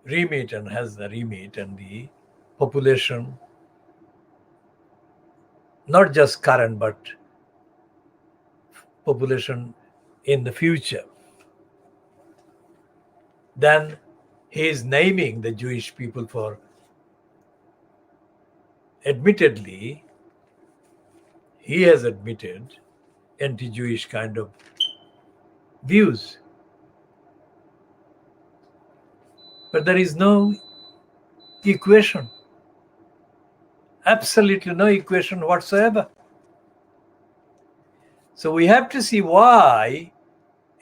A: remit and has the remit and the population, not just current but population in the future. Then he is naming the Jewish people for, admittedly, he has admitted anti-Jewish kind of views. But there is no equation, absolutely no equation whatsoever. So we have to see why,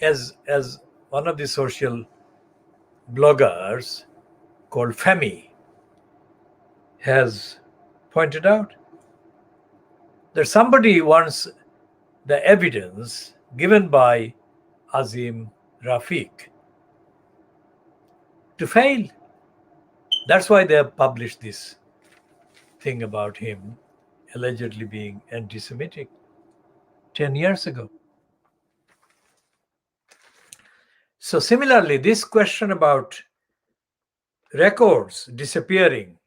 A: as one of the social bloggers called Femi has pointed out, that somebody wants the evidence given by Azim Rafiq to fail. That's why they have published this thing about him allegedly being anti-Semitic 10 years ago. So similarly, this question about records disappearing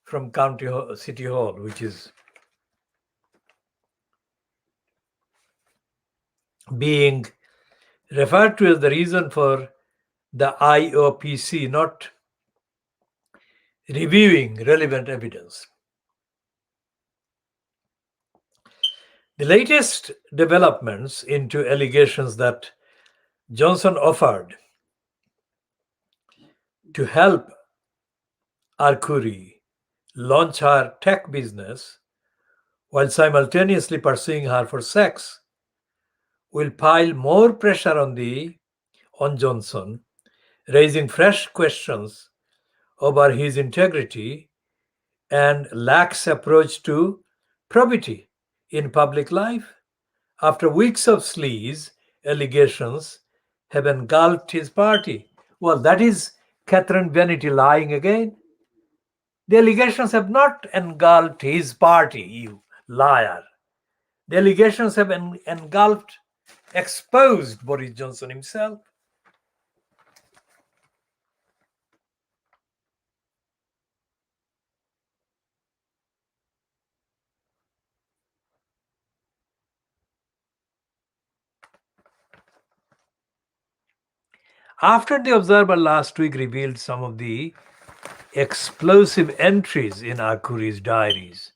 A: from City Hall, which is being referred to as the reason for the IOPC not reviewing relevant evidence. The latest developments into allegations that Johnson offered to help Arcuri launch her tech business while simultaneously pursuing her for sex will pile more pressure on Johnson, raising fresh questions over his integrity and lax approach to probity in public life. After weeks of sleaze, allegations have engulfed his party. Well, that is Catherine Venity lying again. The allegations have not engulfed his party, you liar. The allegations have engulfed, exposed Boris Johnson himself. After the Observer last week revealed some of the explosive entries in Arcuri's diaries,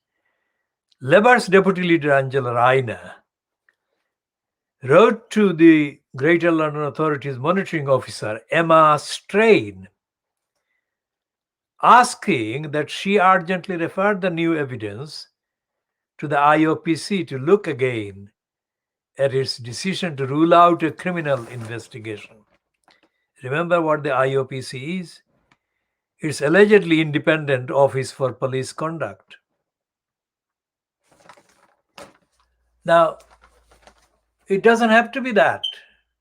A: Labour's Deputy Leader Angela Rayner wrote to the Greater London Authority's monitoring officer, Emma Strain, asking that she urgently refer the new evidence to the IOPC to look again at its decision to rule out a criminal investigation. Remember what the IOPC is? It's allegedly Independent Office for Police Conduct. Now, it doesn't have to be that.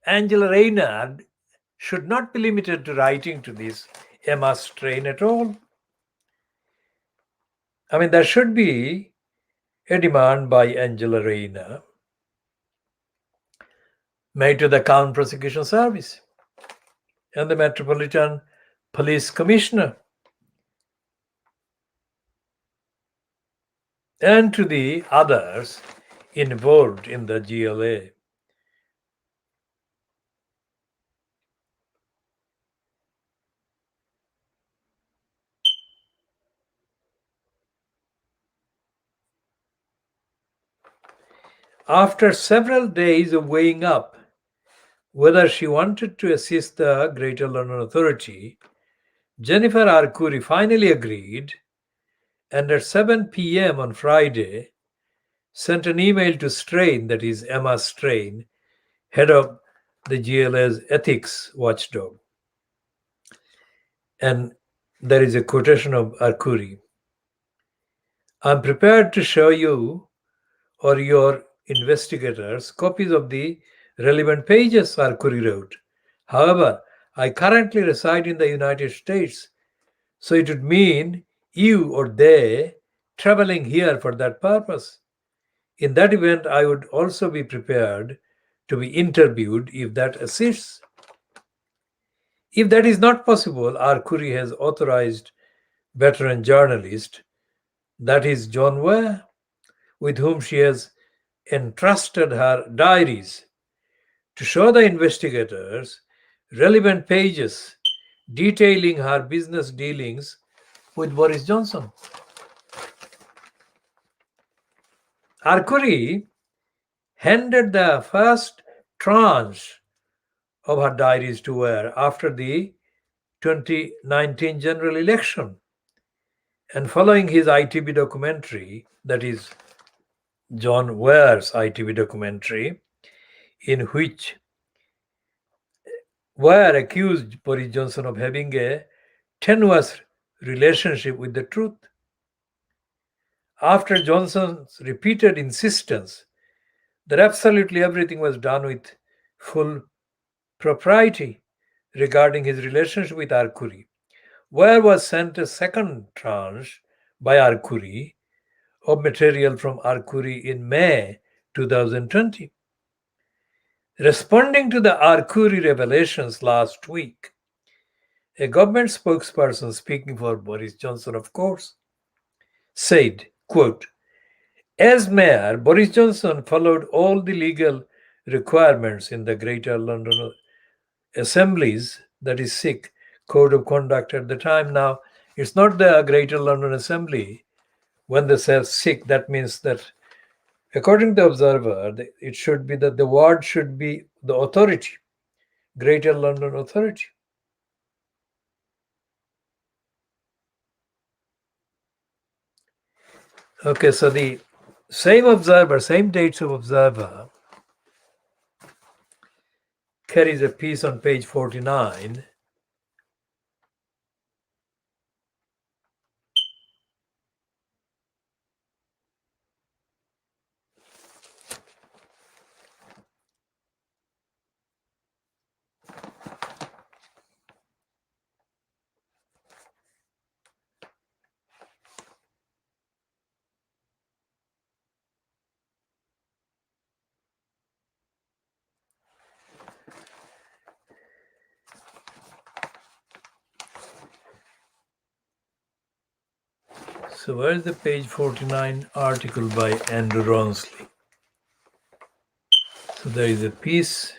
A: Angela Rayner should not be limited to writing to this Emma Strain at all. I mean, there should be a demand by Angela Rayner made to the Crown Prosecution Service. and the Metropolitan Police Commissioner, and to the others involved in the GLA. After several days of weighing up whether she wanted to assist the Greater London Authority, Jennifer Arcuri finally agreed, and at 7 p.m. on Friday sent an email to Strain, that is Emma Strain, head of the GLA's ethics watchdog. And there is a quotation of Arcuri. I'm prepared to show you or your investigators copies of the relevant pages, Arcuri wrote. However, I currently reside in the United States, so it would mean you or they traveling here for that purpose. In that event, I would also be prepared to be interviewed if that assists. If that is not possible, Arcuri has authorized veteran journalist, that is John Ware, with whom she has entrusted her diaries, to show the investigators relevant pages detailing her business dealings with Boris Johnson. Arcuri handed the first tranche of her diaries to Ware after the 2019 general election. And following his ITV documentary, that is John Ware's ITV documentary, in which Ware accused Boris Johnson of having a tenuous relationship with the truth. After Johnson's repeated insistence that absolutely everything was done with full propriety regarding his relationship with Arcuri, Ware was sent a second tranche by Arcuri of material from Arcuri in May 2020. Responding to the Arcuri revelations last week, a government spokesperson speaking for Boris Johnson, of course, said, quote, as mayor, Boris Johnson followed all the legal requirements in the Greater London Assembly's, that is SIC, code of conduct at the time. Now, it's not the Greater London Assembly. When they say SIC, that means that according to the Observer, it should be that the ward should be the authority, Greater London Authority. Okay, so the same Observer, same dates of Observer carries a piece on page 49. So where's the page 49 article by Andrew Ronsley? So there is a piece.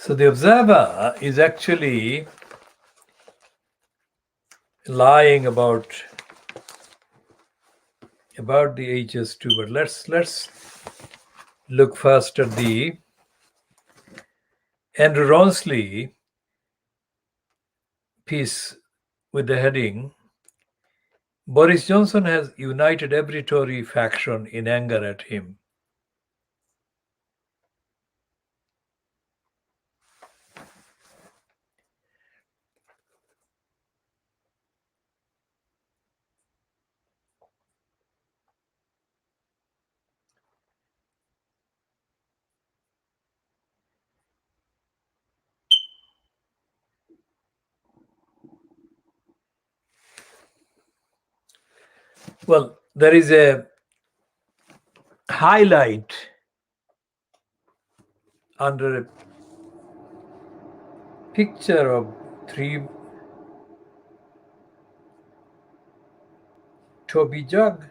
A: So the Observer is actually lying about the HS2, but let's look first at the Andrew Ronsley piece with the heading, Boris Johnson has united every Tory faction in anger at him. Well, there is a highlight under a picture of three Toby jug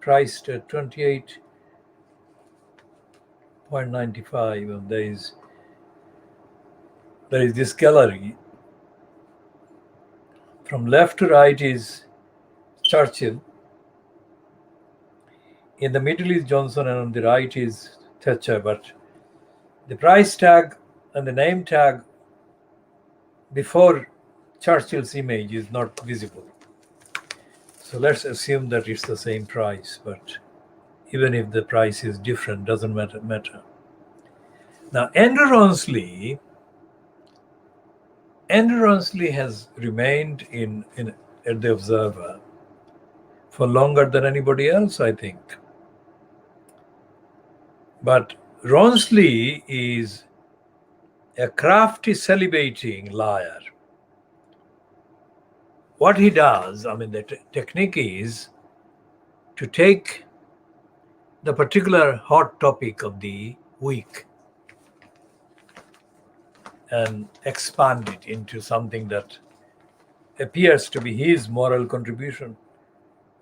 A: priced at 28.95, and there is this gallery. From left to right is Churchill. In the middle is Johnson, and on the right is Thatcher. But the price tag and the name tag before Churchill's image is not visible. So let's assume that it's the same price, but even if the price is different, doesn't matter. Now, Andrew Ronsley has remained at the Observer for longer than anybody else, I think. But Ronsley is a crafty, celibating liar. What he does, the technique is to take the particular hot topic of the week and expand it into something that appears to be his moral contribution.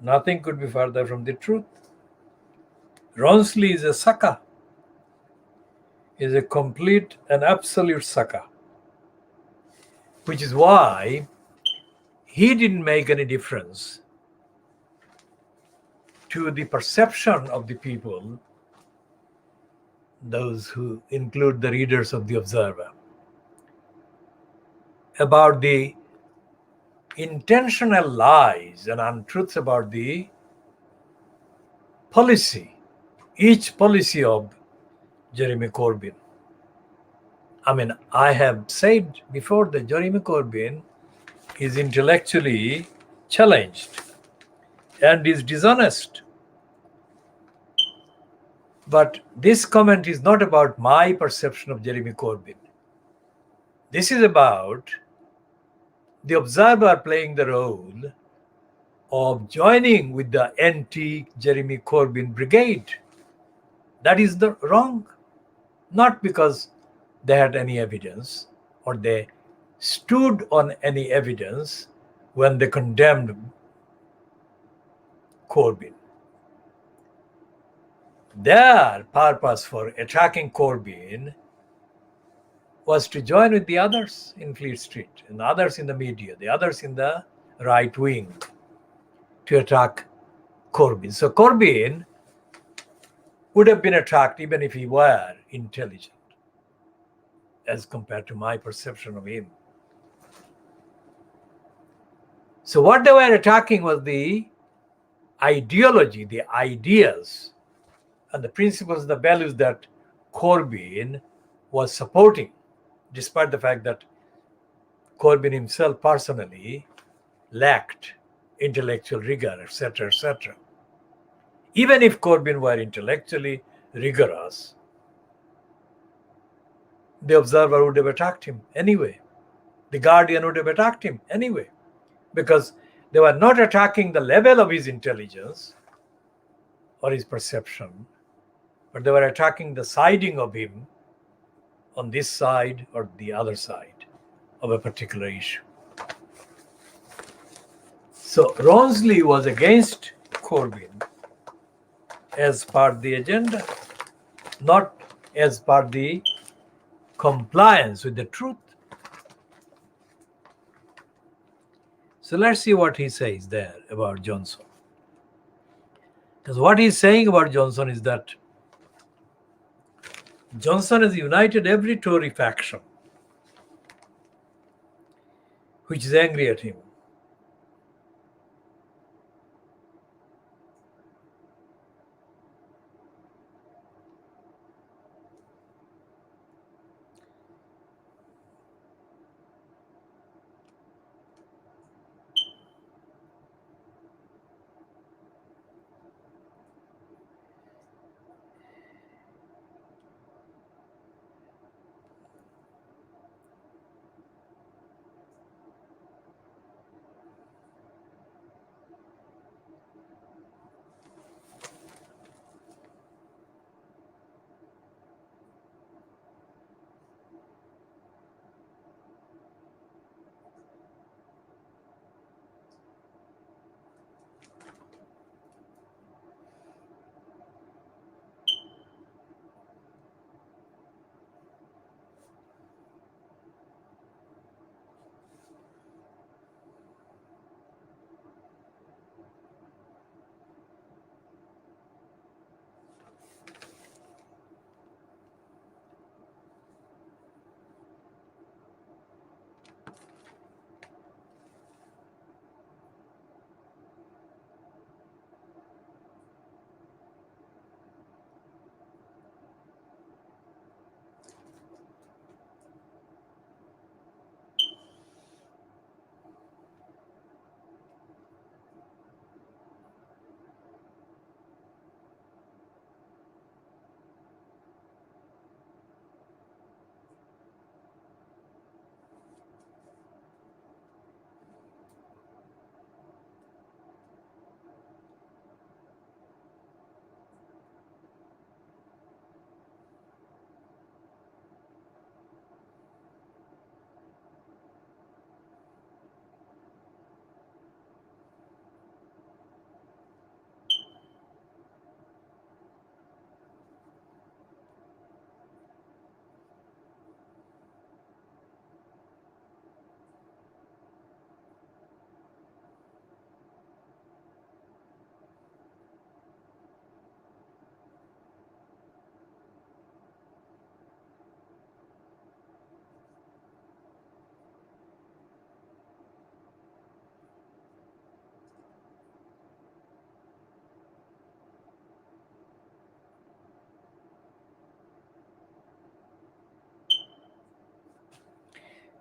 A: Nothing could be further from the truth. Ronsley is a sucker. Is a complete and absolute sucker, which is why he didn't make any difference to the perception of the people, those who include the readers of the Observer, about the intentional lies and untruths about the policy, each policy of Jeremy Corbyn. I have said before that Jeremy Corbyn is intellectually challenged and is dishonest. But this comment is not about my perception of Jeremy Corbyn. This is about the Observer playing the role of joining with the anti-Jeremy Corbyn brigade. That is the wrong. Not because they had any evidence or they stood on any evidence when they condemned Corbyn. Their purpose for attacking Corbyn was to join with the others in Fleet Street and others in the media, the others in the right wing, to attack Corbyn. So Corbyn would have been attacked even if he were intelligent, as compared to my perception of him. So what they were attacking was the ideology, the ideas, and the principles, the values that Corbyn was supporting, despite the fact that Corbyn himself personally lacked intellectual rigor, etc., etc. Even if Corbyn were intellectually rigorous, the Observer would have attacked him anyway. The Guardian would have attacked him anyway, because they were not attacking the level of his intelligence or his perception, but they were attacking the siding of him on this side or the other side of a particular issue. So Ronsley was against Corbyn as per the agenda, not as per the compliance with the truth. So let's see what he says there about Johnson. Because what he's saying about Johnson is that Johnson has united every Tory faction which is angry at him.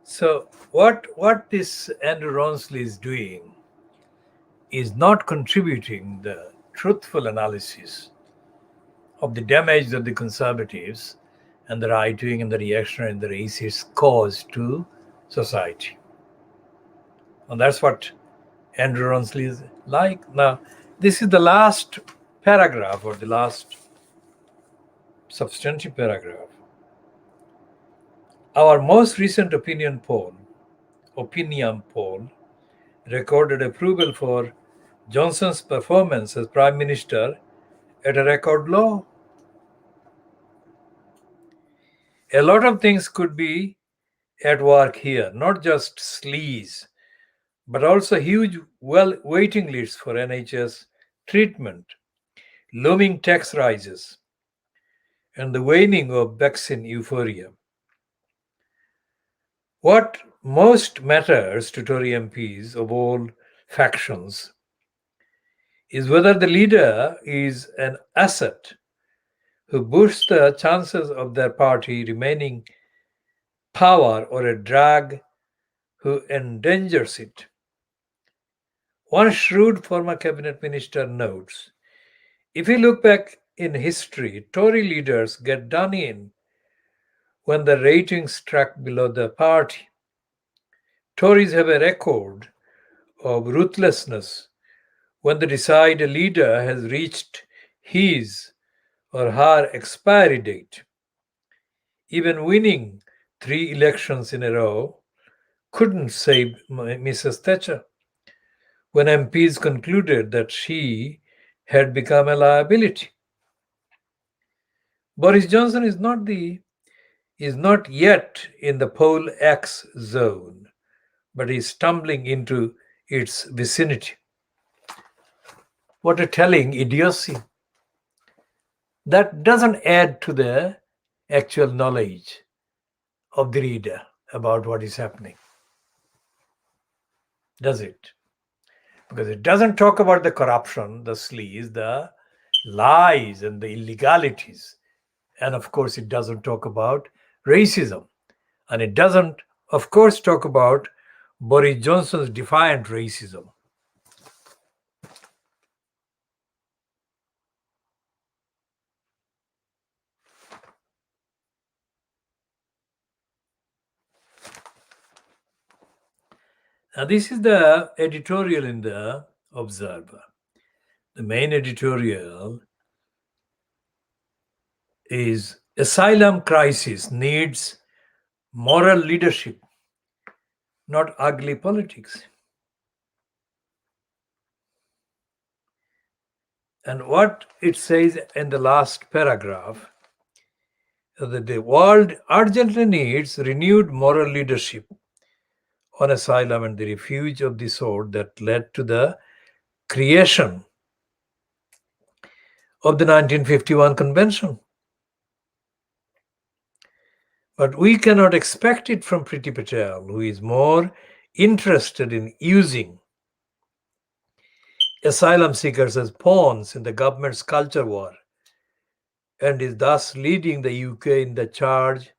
A: So what this Andrew Ronsley is doing is not contributing the truthful analysis of the damage that the conservatives and the right wing and the reactionary and the racists caused to society. And that's what Andrew Ronsley is like. Now, this is the last paragraph or the last substantive paragraph. Our most recent opinion poll recorded approval for Johnson's performance as Prime Minister at a record low. A lot of things could be at work here, not just sleaze, but also huge waiting lists for NHS treatment, looming tax rises, and the waning of vaccine euphoria. What most matters to Tory MPs of all factions is whether the leader is an asset who boosts the chances of their party remaining power or a drag who endangers it. One shrewd former cabinet minister notes, if we look back in history, Tory leaders get done in when the ratings track below the party. Tories have a record of ruthlessness when they decide a leader has reached his or her expiry date. Even winning 3 elections in a row couldn't save Mrs. Thatcher when MPs concluded that she had become a liability. Boris Johnson is not yet in the poll X zone, but is stumbling into its vicinity. What a telling idiocy. That doesn't add to the actual knowledge of the reader about what is happening, does it? Because it doesn't talk about the corruption, the sleaze, the lies, and the illegalities. And of course, it doesn't talk about racism. And it doesn't, of course, talk about Boris Johnson's defiant racism. Now, this is the editorial in the Observer. The main editorial is asylum crisis needs moral leadership, not ugly politics. And what it says in the last paragraph, that the world urgently needs renewed moral leadership on asylum and the refuge of the sort that led to the creation of the 1951 Convention. But we cannot expect it from Priti Patel, who is more interested in using asylum seekers as pawns in the government's culture war and is thus leading the UK in the charge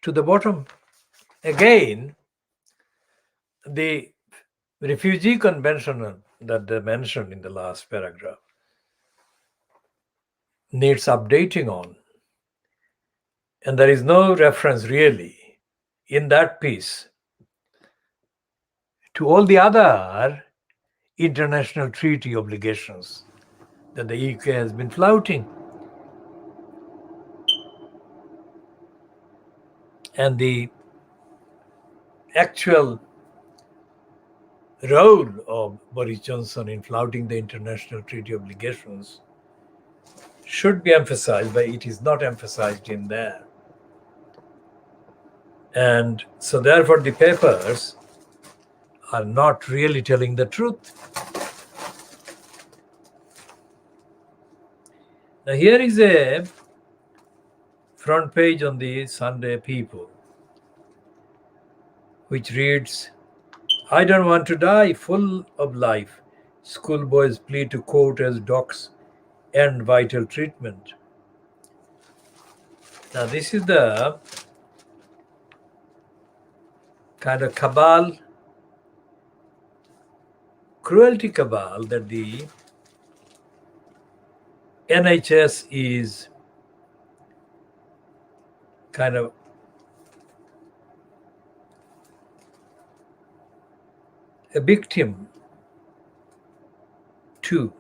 A: to the bottom. Again, the refugee convention that they mentioned in the last paragraph needs updating on. And there is no reference really in that piece to all the other international treaty obligations that the UK has been flouting. And the actual role of Boris Johnson in flouting the international treaty obligations should be emphasized, but it is not emphasized in there. And so therefore the papers are not really telling the truth. Now here is a front page on the Sunday People, which reads, I don't want to die, full of life. Schoolboys plea to court as docs end vital treatment. Now this is the kind of cabal, cruelty cabal that the NHS is kind of a victim to.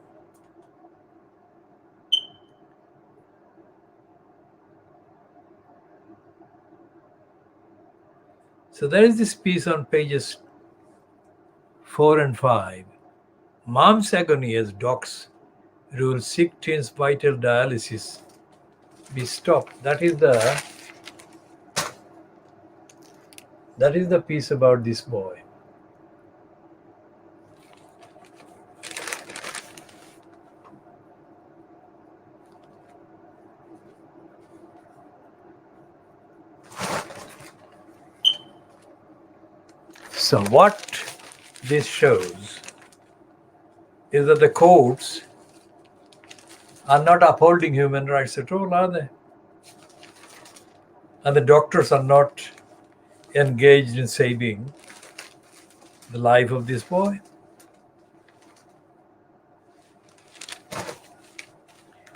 A: So there is this piece on pages 4 and 5. Mom's agony as docs rule sick teens vital dialysis be stopped. That is the piece about this boy. So what this shows is that the courts are not upholding human rights at all, are they? And the doctors are not engaged in saving the life of this boy.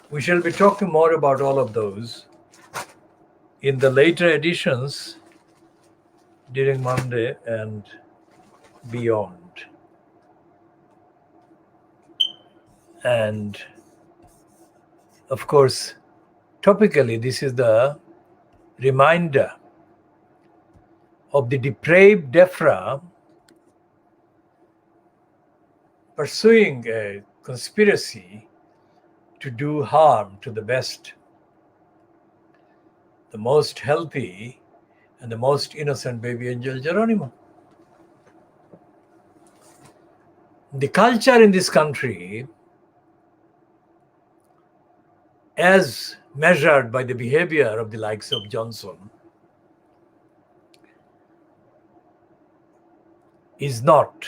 A: We shall be talking more about all of those in the later editions during Monday and beyond. And of course, topically, this is the reminder of the depraved DEFRA pursuing a conspiracy to do harm to the best, the most healthy, and the most innocent baby angel Geronimo. The culture in this country, as measured by the behavior of the likes of Johnson, is not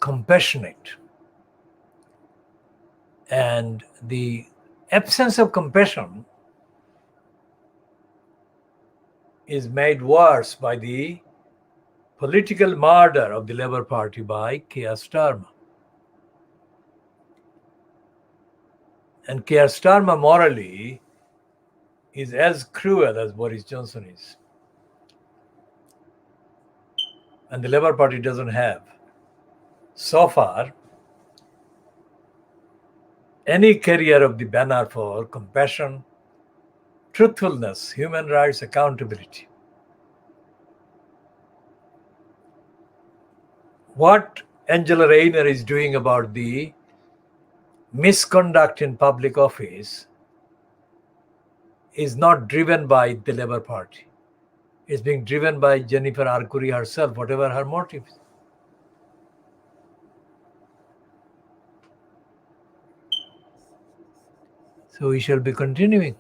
A: compassionate. And the absence of compassion is made worse by the political murder of the Labour Party by Keir Starmer. And Keir Starmer morally is as cruel as Boris Johnson is. And the Labour Party doesn't have, so far, any carrier of the banner for compassion, truthfulness, human rights, accountability. What Angela Rayner is doing about the misconduct in public office is not driven by the Labour Party. It's being driven by Jennifer Arcuri herself, whatever her motives. So we shall be continuing.